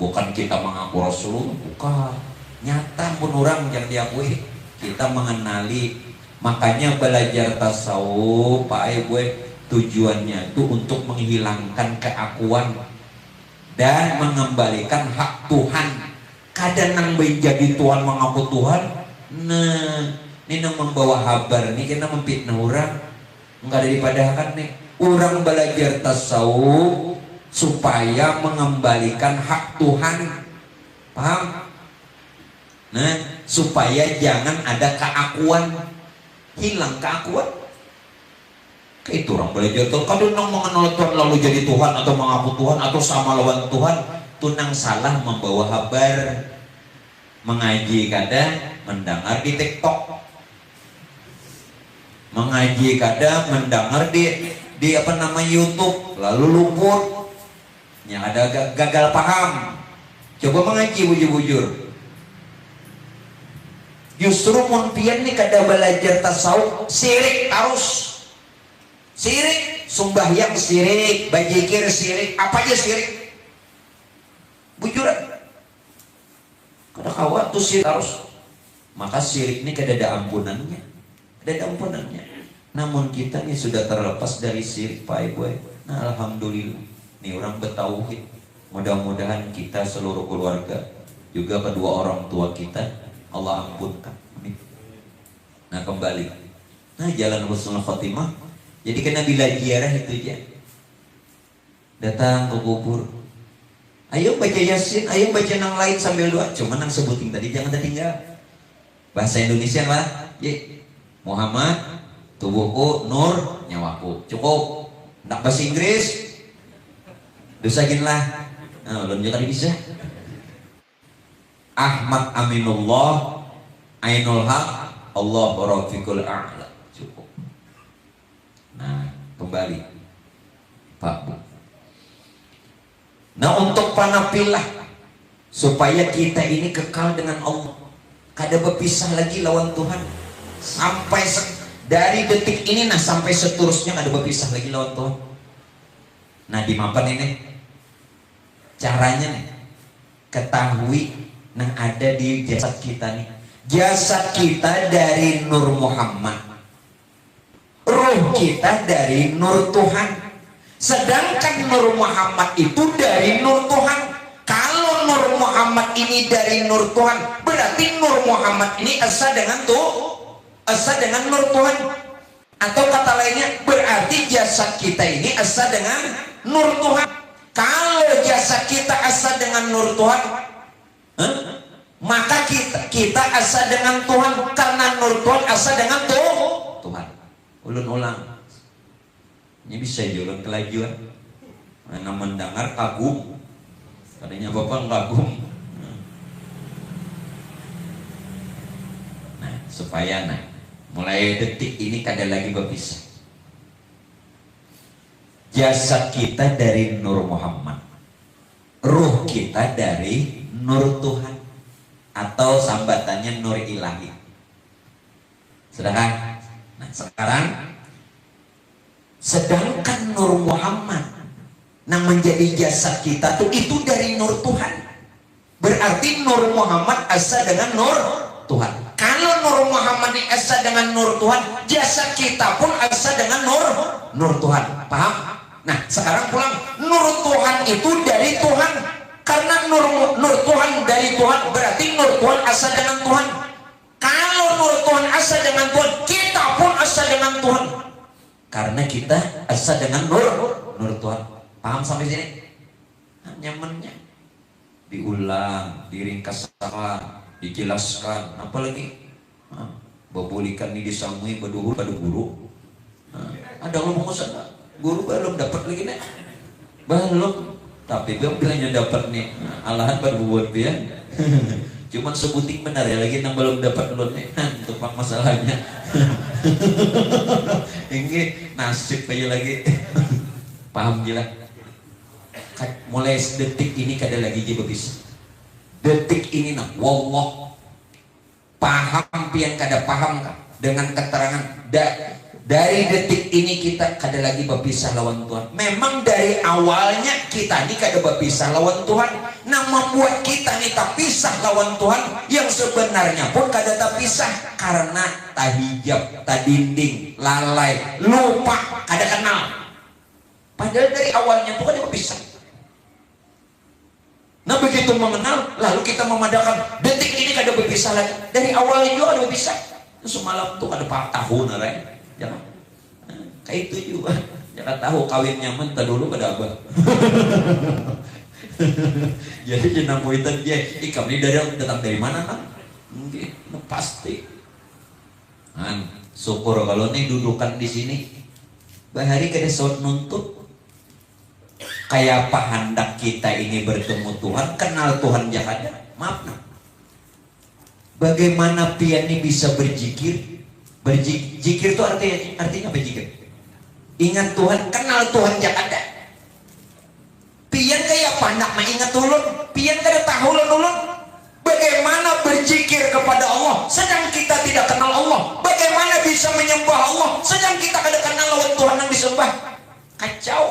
Speaker 1: Bukan kita mengaku Rasulullah, bukan. Nyata pun orang yang diakui. Kita mengenali. Makanya belajar tasawuf, Pak gue tujuannya itu untuk menghilangkan keakuan dan mengembalikan hak Tuhan. Kadang nang menjadi Tuhan mengaku Tuhan. Nah, ini nang membawa kabar nih, kita memfitnah orang. Enggak ada dipadahkan nih. Orang belajar tasawuf supaya mengembalikan hak Tuhan, paham? Nah, supaya jangan ada keakuan, hilang keakuan. Itu orang belajar tuh. Kalau nang mengenal Tuhan lalu jadi Tuhan atau mengaku Tuhan atau sama lawan Tuhan, tunang salah membawa kabar. mengaji kadang mendengar di TikTok, mengaji kadang mendengar di apa nama YouTube, lalu luput, yang ada gagal paham. Coba mengaji bujur-bujur. Justru mun pian nih kada belajar tasawuf sirik terus. Sirik, sumbahyang sirik, bajikir sirik, apa aja sirik. Bujuran. Kada kawan tuh sirik terus. Maka sirik ini kada ada ampunannya. Kada ada ampunannya. Namun kita nih sudah terlepas dari sirik Pak Ibu. Nah alhamdulillah. Nih orang bertauhid. Mudah-mudahan kita seluruh keluarga juga kedua orang tua kita Allah ampunkan. Nah kembali. Nah jalan husnul khotimah. Jadi kena bila ziarah itu aja. Datang ke kubur. Ayo baca Yasin, ayo baca nang lain sambil doa. Cuma nang sebutin tadi jangan tertinggal. Bahasa Indonesia lah. Ye. Muhammad, tubuhku, nur, nyawaku. Cukup. Nak bahasa Inggris. Dosakin lah. Nah, belum juga bisa. Ahmad Aminullah, Ainul Haq, Allah Rafiqul A'la. Cukup. Nah, kembali Pak Bu. Nah, untuk panapilah supaya kita ini kekal dengan Allah. Kada berpisah lagi lawan Tuhan. Sampai dari detik ini nah sampai seterusnya kada berpisah lagi lawan Tuhan. Nah, di mapan ini caranya nih. Ketahui yang ada di jasad kita nih. Jasad kita dari Nur Muhammad, ruh kita dari Nur Tuhan. Sedangkan Nur Muhammad itu dari Nur Tuhan. Kalau Nur Muhammad ini dari Nur Tuhan, berarti Nur Muhammad ini asa dengan Nur Tuhan. Atau kata lainnya, berarti jasad kita ini asa dengan Nur Tuhan. Kalau jasad kita asa dengan Nur Tuhan, maka kita asa dengan Tuhan, karena Nur Tuhan asa dengan Tuhan. Ulun-ulang. Ini bisa juga kelajuan. Mana mendengar kagum. Tadinya Bapak kagum. Nah, supaya mulai detik ini kada lagi berpisah. Jasad kita dari Nur Muhammad, ruh kita dari Nur Tuhan, atau sambatannya Nur Ilahi. Sedangkan, nah sekarang, sedangkan Nur Muhammad yang menjadi jasad kita tuh itu dari Nur Tuhan. Berarti Nur Muhammad asa dengan Nur Tuhan. Kalau Nur Muhammad ini asa dengan Nur Tuhan, jasad kita pun asa dengan Nur Tuhan. Paham? Nah sekarang pulang, Nur Tuhan itu dari Tuhan. Karena Nur Tuhan dari Tuhan, berarti Nur Tuhan asa dengan Tuhan. Kalau Nur Tuhan asa dengan Tuhan, kita pun asa dengan Tuhan. Karena kita asa dengan Nur Tuhan. Paham sampai sini? Nah, nyamannya diulang, diringkaskan, dijelaskan, apalagi babulikan ini disamui baduhur pada guru. Ada ngomong usah guru belum dapat lagi nih, belum, tapi belum bilangnya dapat nih. Alahan baru buat dia. Cuman sebuting benar ya lagi yang belum dapat dulu nih. Untuk masalahnya. Ini nasib aja lagi. Paham gila? Mulai detik ini kada lagi jadi bisa. Detik ini wallah paham pian kada paham kan dengan keterangan dari detik ini kita kada lagi berpisah lawan Tuhan. Memang dari awalnya kita ini kada berpisah lawan Tuhan. Nah membuat kita ini terpisah lawan Tuhan, yang sebenarnya pun kada terpisah karena tahijab, tadinding, lalai, lupa, kada kenal. Padahal dari awalnya itu kada berpisah. Nah begitu mengenal, lalu kita memadakan detik ini kada berpisah lagi. Dari awalnya juga kada berpisah. Semalam tuh ada 4 tahun lah, jangan kayak itu juga. Jangan tahu kawin nyaman tak dulu kada abah. Jadi jenang muitan dia, kami datang dari mana kan? Mungkin pasti. Syukur kalau nih dudukan di sini. Bahari kada saut nuntut. Kayak apa hendak kita ini bertemu Tuhan, kenal Tuhan jakada. Maaf nah. Bagaimana pian ini bisa berzikir? Berzikir itu artinya berzikir. Ingat Tuhan, kenal Tuhan jak ada. Pian kayak panak mah ingat ulun, pian kada tahu ulun. Bagaimana berzikir kepada Allah sedang kita tidak kenal Allah? Bagaimana bisa menyembah Allah sedang kita kada kenal lawan Tuhan yang disembah? Kacau.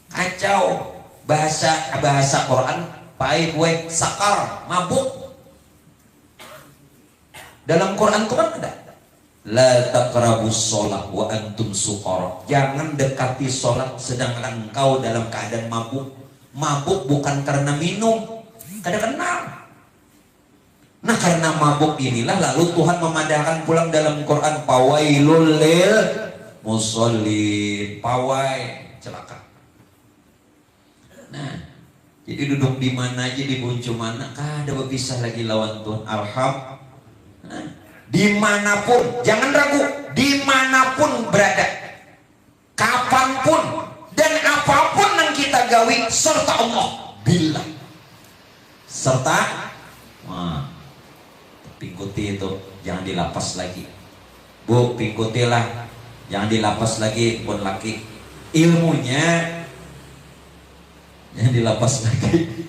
Speaker 1: Kacau. Bahasa Quran pai buat sakar, mabuk. Dalam Quran Tuhan ada. La taqrabus sholat wa antum sukara. Jangan dekati sholat sedang engkau dalam keadaan mabuk. Mabuk bukan karena minum, kada kenal. Nah karena mabuk inilah lalu Tuhan memadahkan pulang dalam Quran pawailul lil musallin. Pawai celaka. Nah jadi duduk di mana aja, di buncu mana, kada berpisah lagi lawan Tuhan. Alhamdulillah. Dimanapun, jangan ragu, dimanapun berada, kapanpun dan apapun yang kita gawi serta Allah bila serta pingkuti itu jangan dilapas lagi, bu, pingkutilah jangan dilapas lagi pun laki, ilmunya jangan dilapas lagi.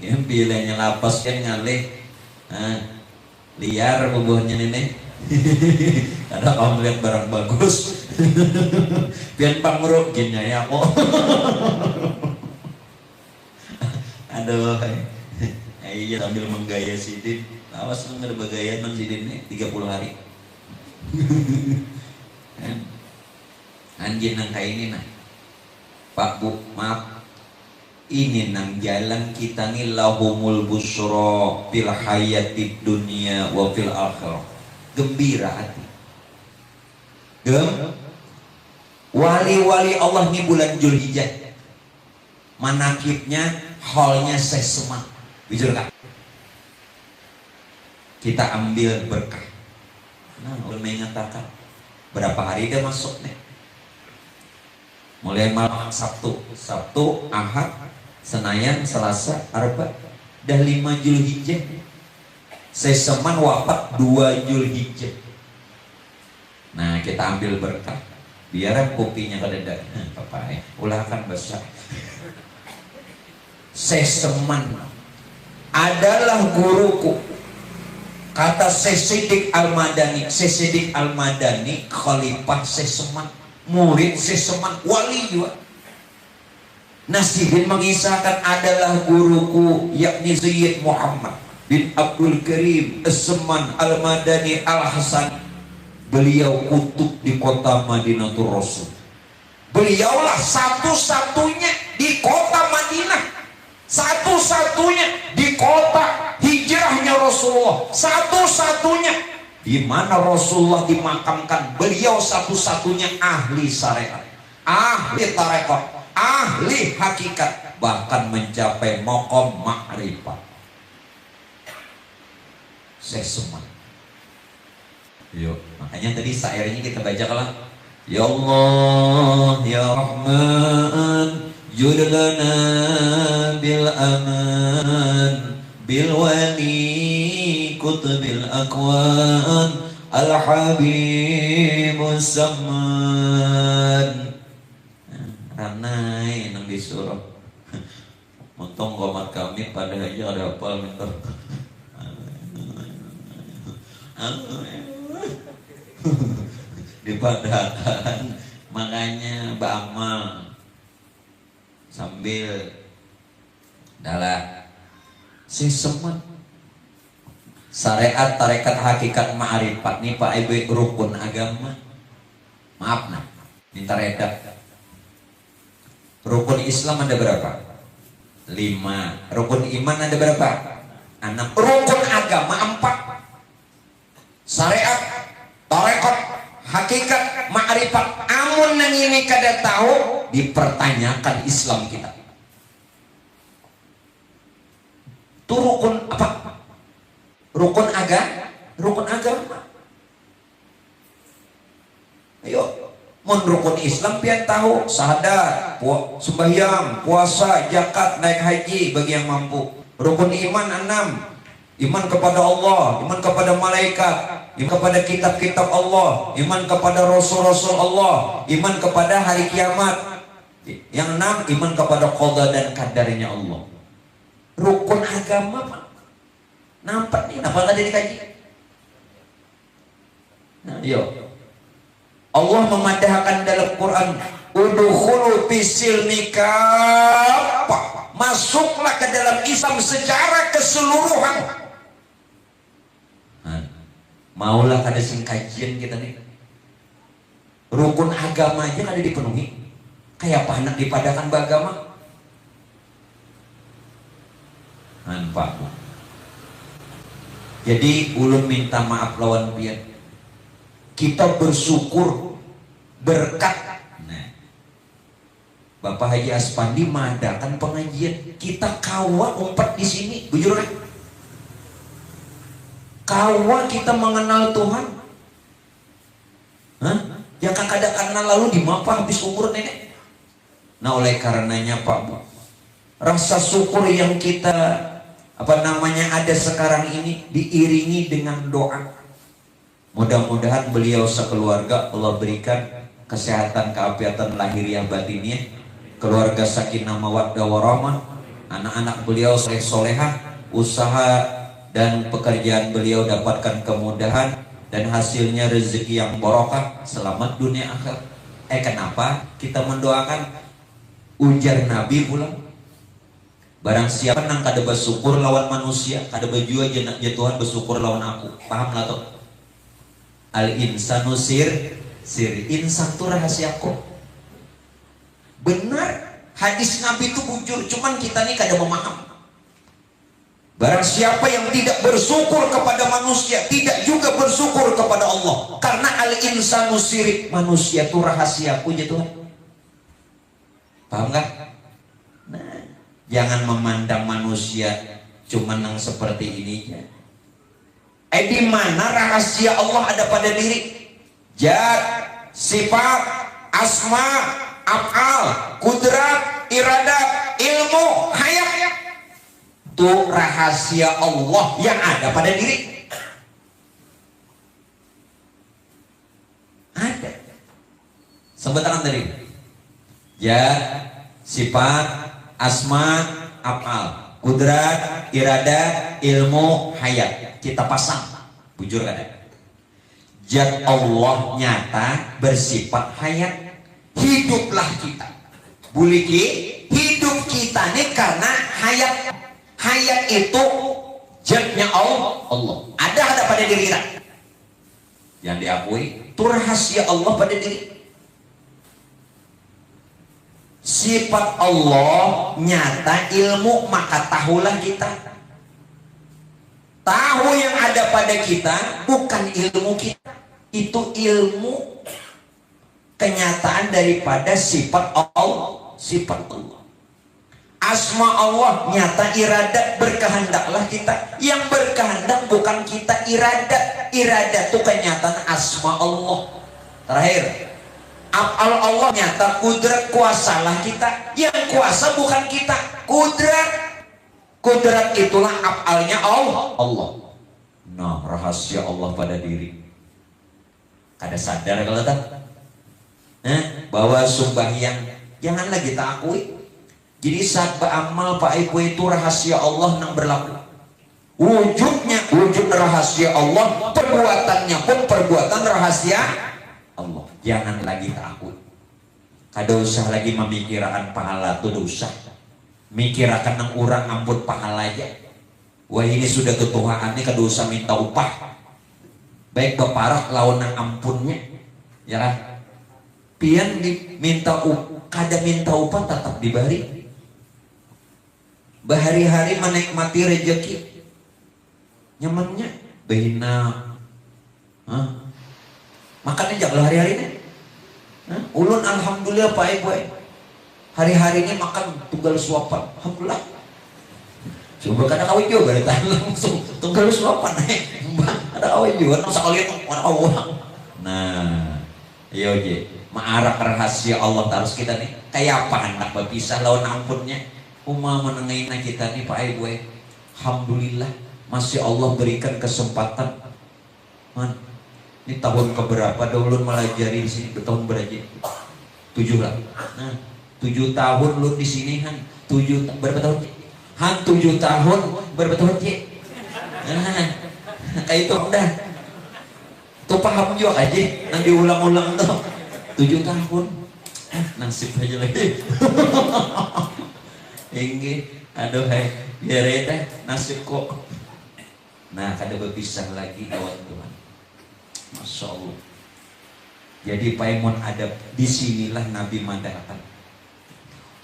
Speaker 1: Yang bilanya lapas kan ngalih liar bubuhnya nenek. Ada kamu lihat barang bagus pian pangruk gini ya kok. Aduh iya sambil menggaya sidin, awas lu nggak ada bagaya non sidin nih 30 hari. Anjing nang kayak ini nah Pak Bu maaf, ini nang jalan kita nih lahumul busra fil hayatid dunya wa fil akhirah. Gembira hati. Wali-wali Allah nih bulan Zulhijjah. Manakibnya, halnya sesemak. Bijur kak. Kita ambil berkah. Nah, ulun mengatakan berapa hari dia masuk nih? Mulai malam Sabtu, Ahad, Senayan, Selasa, Arba, dah 5 Zulhijjah. Seseman wafat 2 Zulhijjah. Nah kita ambil berkah. Biar kopinya kadeda. Apa ya? Ulahkan besar. Seseman adalah guruku. Kata Sesidik Al-Madani. Sesidik Al-Madani khalifah Seseman, murid Seseman, wali juga. Nasibin mengisahkan adalah guruku yakni Sayyid Muhammad bin Abdul Karim As-Seman Al-Madani Al-Hasan. Beliau kutub di kota Madinatul Rasul. Beliaulah satu-satunya di kota Madinah, satu-satunya di kota hijrahnya Rasulullah, satu-satunya di mana Rasulullah dimakamkan. Beliau satu-satunya ahli syariat, ahli tarekat, ahli hakikat, bahkan mencapai maqam ma'rifat. Seseman. Yuk, makanya tadi syairnya kita baca kalau ya Allah ya Rahman judlana bil aman bil wali kutubil akwan al habibus zaman. Ranai nang disuruh montong komat kami pada aja ada apa minta dipadahkan. Makanya beramal sambil dalam seseman syariat tarekat hakikat ma'rifat nih Pak Ibu rukun agama. Maaf nah minta reda. Rukun Islam ada berapa? 5. Rukun iman ada berapa? 6. Rukun agama 4. Syariat, tarekat, hakikat, ma'rifat. Amun nang ini kada tahu, dipertanyakan Islam kita. Itu rukun apa? Rukun agama. Ayo, mun rukun Islam pian tahu, syahadat, sembahyang, puasa, zakat, naik haji bagi yang mampu. Rukun iman 6. Iman kepada Allah, iman kepada malaikat, iman kepada kitab-kitab Allah, iman kepada rasul-rasul Allah, iman kepada hari kiamat. Yang 6, iman kepada qada dan qadarnya Allah. Rukun agama, Pak. Nampak nih, kenapa tadi dikaji? Nah, yuk. Allah memadahkan dalam Quran, udkhulu fisilmi kaffah. Masuklah ke dalam Islam secara keseluruhan. Maulah kada sing kajian kita nih. Rukun agama aja kada dipenuhi. Kayak apa anak dipadakan beragama? Nampak. Jadi ulun minta maaf lawan pian. Kita bersyukur berkat. Nah, Bapak Haji Aspandi mengadakan pengajian. Kita kawa umpat di sini, bujur kan? Kawa kita mengenal Tuhan. Hah? Yang kada kenal lalu di mapa habis umur nenek. Nah, oleh karenanya Pak Bu, rasa syukur yang kita ada sekarang ini diiringi dengan doa. Mudah-mudahan beliau sekeluarga Allah berikan kesehatan, keafiatan lahiriah batiniah, keluarga sakinah mawaddah warahmah, anak-anak beliau soleh-solehah, usaha dan pekerjaan beliau dapatkan kemudahan dan hasilnya rezeki yang barokah, selamat dunia akhir. Kenapa kita mendoakan? Ujar Nabi pulang, barang siapa nang kada bersyukur lawan manusia, kada bejua jenak Tuhan bersyukur lawan aku. Paham lah tuh? Al insanu sir insan tuh rahasiaku. Benar, hadis Nabi itu bujur, cuman kita nih kada memaham. Barang siapa yang tidak bersyukur kepada manusia, tidak juga bersyukur kepada Allah. Karena al-insanu sirik, manusia itu rahasiaku ya Tuhan. Paham gak? Nah, jangan memandang manusia cuman yang seperti ini ya. Di mana rahasia Allah ada pada diri? Zat, sifat, asma, af'al, kudrat, iradat, ilmu, hayat. Itu rahasia Allah yang ada pada diri. Ada. Sebentar tadi. Ya, sifat, asma, af'al, kudrat, iradat, ilmu, hayat. Kita pasang. Bujur kan? Zat Allah nyata bersifat hayat. Hiduplah kita. Buliki, hidup kita nih karena hayat. Hayat itu zatnya Allah. Ada pada diri kita. Yang diakui itu rahasia Allah pada diri. Sifat Allah nyata ilmu, maka tahulah kita. Tahu yang ada pada kita bukan ilmu kita. Itu ilmu kenyataan daripada sifat Allah. Sifat Allah. Asma Allah nyata, iradat, berkehendaklah kita. Yang berkehendak bukan kita, iradat. Iradat itu kenyataan asma Allah. Terakhir, af'al Allah nyata, kudrat, kuasalah kita. Yang kuasa bukan kita, kudrat. Kudrat itulah af'alnya Allah. Nah, rahasia Allah pada diri. Kada sadar kalau tak? Bahwa sembahyang janganlah kita akui. Jadi saat beramal Pak Ibu itu rahasia Allah yang berlaku. Wujudnya wujud rahasia Allah, perbuatannya pun perbuatan rahasia Allah. Jangan lagi takut. Kada usah lagi memikirkan pahala itu dosa. Mikirkan nang orang ampun pahala aja. Wah ini sudah ketuhaan ini kada usah minta upah. Baik beparak lawan nang ampunnya. Ya kan? Pian diminta kada minta upah tetap diberi. Bahari-hari menikmati rezeki nyamannya behina. Makannya jangan hari-hari ini. Ulun alhamdulillah Pak Ibu, hari-hari ini makan tunggal suapan, alhamdulillah. Coba kada kawin juga dari langsung tunggal suapan. Ada kawin juga sekali orang awang. Nah, iya je, maarak rahasia Allah terus kita nih. Kayak apa anak berpisah lawan ampunnya. Umma menengahin kita nih Pak Ibu, alhamdulillah masih Allah berikan kesempatan. Man, ini tahun keberapa dah ulun melajari di sini, bertahun berapa? 7 lah. Nah, 7 tahun lu di sini Han. 7 berapa tahun? Han 7 tahun berapa tahun, Cik? Nah, kayak itu udah. Tuh paham juga aja, nanti ulang-ulang tuh. 7 tahun. Nasib aja lagi. Ini aduh hai, biar ya nasib kok. Nah, kada berpisah lagi kawan Tuhan. Masya Allah. Jadi paimon ada disinilah Nabi mengatakan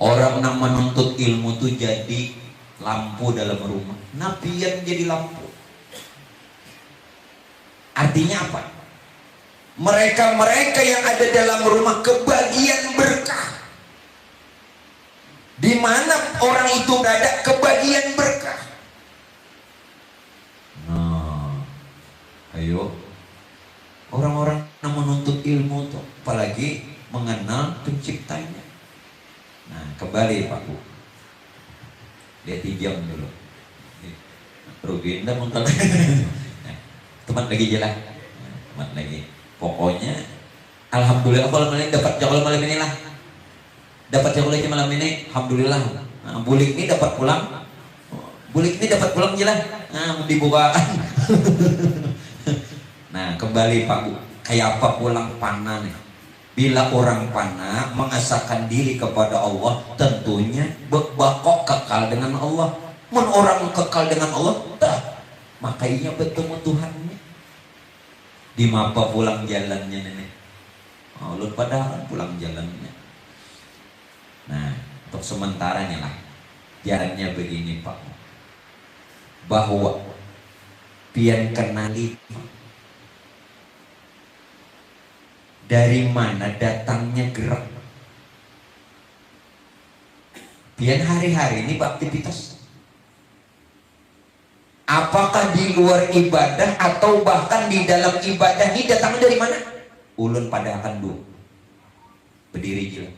Speaker 1: orang yang menuntut ilmu tuh jadi lampu dalam rumah. Nabi yang jadi lampu. Artinya apa? Mereka-mereka yang ada dalam rumah kebagian berkah. Di mana orang itu berada kebagian berkah. Nah, ayo orang-orang yang menuntut ilmu tuh, apalagi mengenal penciptanya. Nah, kembali Pak Bu. Lihat jam dulu. Rugi enggak muntah. Teman lagi jalan. Teman lagi. Pokoknya alhamdulillah kalau malam ini dapat jadwal malam ini lah. Dapat jadwal malam ini, alhamdulillah. Nah, bulik ini dapat pulang. Bulik ini dapat pulang jelas. Nah, dibuka. Nah, kembali Pak Bu. Kayak apa pulang panah nih? Bila orang panah mengesahkan diri kepada Allah, tentunya bakok kekal dengan Allah. Mun orang kekal dengan Allah, makanya bertemu Tuhannya. Di mapa pulang jalannya nenek. Oh, lu padahal pulang jalannya. Nah, untuk sementaranya lah. Jalannya begini Pak. Bahwa pian kenali dari mana datangnya gerak. Pian hari-hari ini beraktivitas. Apakah di luar ibadah atau bahkan di dalam ibadah ini datangnya dari mana? Ulun pada akan dulu berdiri gila.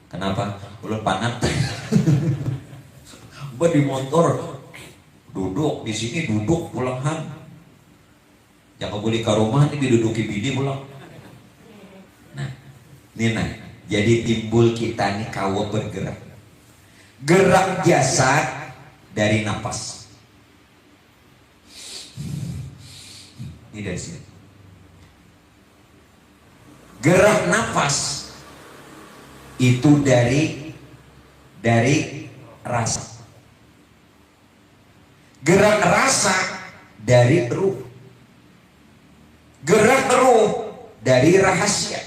Speaker 1: Kenapa? Ulun panat. Di motor duduk di sini, duduk pulangan. Jangan boleh ke rumah ini diduduki bini pulang. Nah, ini nah, jadi timbul kita nih kawa bergerak. Gerak jasad dari napas. Ini dari sini. Gerak nafas itu dari rasa. Gerak rasa dari ruh. Gerak ruh dari rahasia.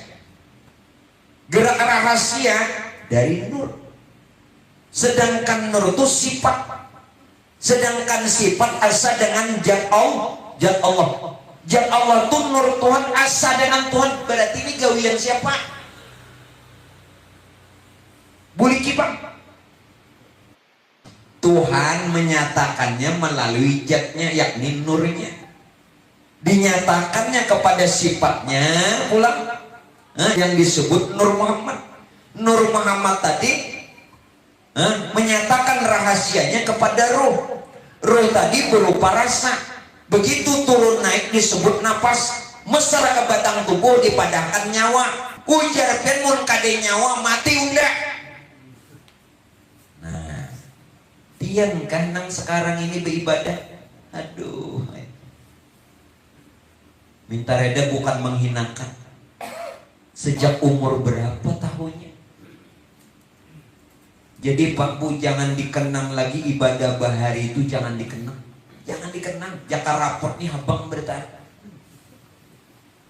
Speaker 1: Gerak rahasia dari nur. Sedangkan nur itu sifat. Sedangkan sifat asa dengan zat Allah. Zat Allah itu nur Tuhan, asa dengan Tuhan. Berarti ini gawian siapa? Boleh kipang. Tuhan menyatakannya melalui zatnya, yakni nurnya. Dinyatakannya kepada sifatnya pulang yang disebut Nur Muhammad. Nur Muhammad tadi menyatakan rahasianya kepada ruh. Ruh tadi berupa rasa. Begitu turun naik disebut nafas. Mesra ke batang tubuh dipadahkan nyawa. Ujar penmun kade nyawa mati undak. Nah, tiang kan nang sekarang ini beribadah. Aduh. Minta reda bukan menghinakan. Sejak umur berapa tahunnya? Jadi Pak Bu, jangan dikenang lagi ibadah bahari itu, jangan dikenang. Jangan dikenang. Jaka raport nih habang bertahan.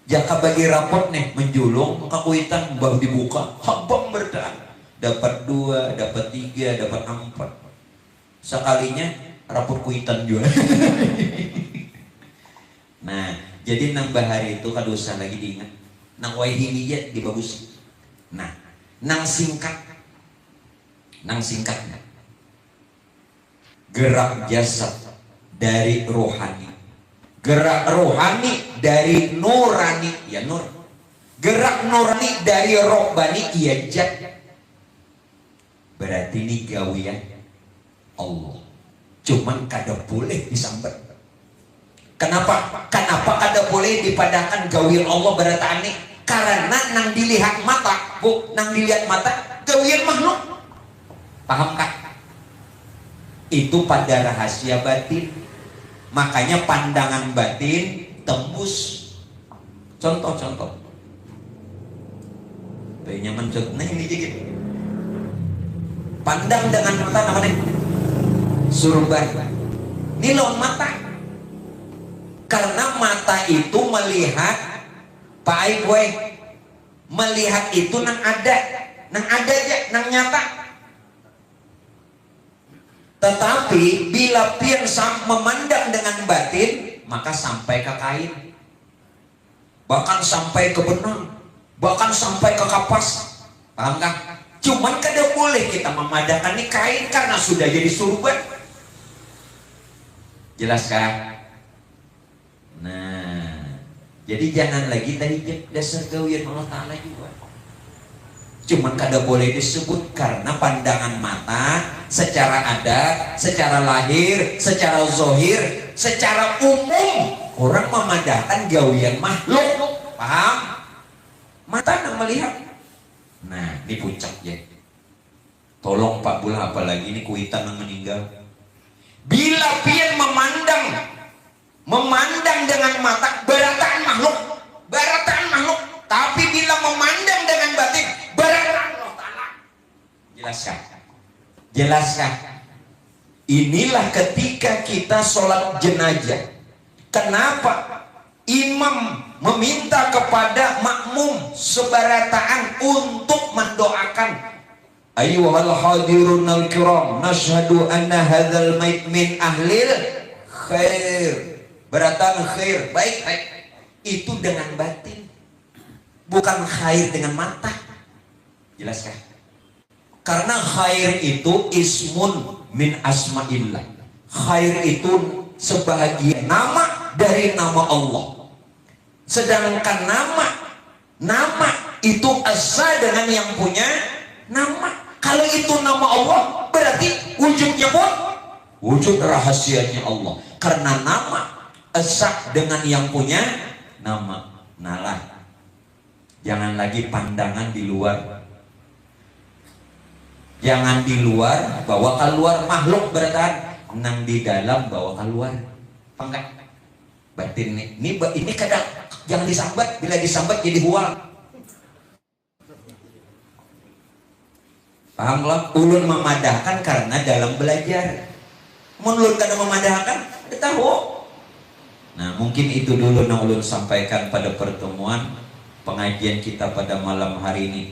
Speaker 1: Jaka bagi raport nih menjulung, maka kuitan baru dibuka, habang bertahan. Dapat 2, dapat 3, dapat 4. Sekalinya raport kuitan juga. Nah, jadi nang bahari itu kada usah lagi diingat. Nang waihingi aja dibagus. Nah, nang singkatnya gerak jasad dari rohani, gerak rohani dari nurani, ya nur. Gerak nurani dari robbani, ya jat. Berarti ini gawian Allah. cuman kada boleh disambat. Kenapa kada boleh dipadahkan gawir Allah beratane? Karena nang dilihat mata, bu, nang dilihat mata gawir makhluk. Paham kah? Itu pada rahasia batin. Makanya pandangan batin tembus. Contoh. Kayaknya mencet. Nah ini dikit. Pandang dengan mata namanya surban. Ini lawan mata. Karena mata itu melihat Pak gue melihat itu nang ada aja, nang nyata. Tetapi bila pian memandang dengan batin, maka sampai ke kain, bahkan sampai ke benang, bahkan sampai ke kapas. Paham kan? Cuman kada boleh kita memadahkan ini kain karena sudah jadi surban. Jelas kan? Nah, jadi jangan lagi tadi dasar gawian Allah Ta'ala juga. Cuman kada boleh disebut karena pandangan mata secara adat, secara lahir, secara zohir, secara umum orang memadahkan gawian makhluk. Paham? Mata yang melihat. Nah, ini puncak ya. Tolong Pak Bula, apalagi ini kuitan yang meninggal. Bila pian memandang dengan mata berataan makhluk. Tapi bila memandang dengan batin berataan Allah Ta'ala. Jelaskan. Inilah ketika kita sholat jenazah. Kenapa imam meminta kepada makmum sebarataan untuk mendoakan? Ayyuhal hadirun al-kiram, nashhadu anna hadzal mayt min ahlil khair. Beratan khair, baik. Itu dengan batin, bukan khair dengan mata. Jelaskan? Karena khair itu ismun min asma'illah. Khair itu sebahagian nama dari nama Allah. Sedangkan nama itu asal dengan yang punya nama. Kalau itu nama Allah, berarti wujudnya pun wujud rahasianya Allah. Karena nama esak dengan yang punya nama. Nalah, jangan lagi pandangan di luar. Jangan di luar bawa keluar makhluk beratan, nang di dalam bawa keluar. Pangkat batin ini kadang jangan disambat. Bila disambat jadi hual. Paham lah? Ulun memadahkan karena dalam belajar. Menurut kada memadahkan, kita tahu. Nah, mungkin itu dulu yang ulun sampaikan pada pertemuan pengajian kita pada malam hari ini.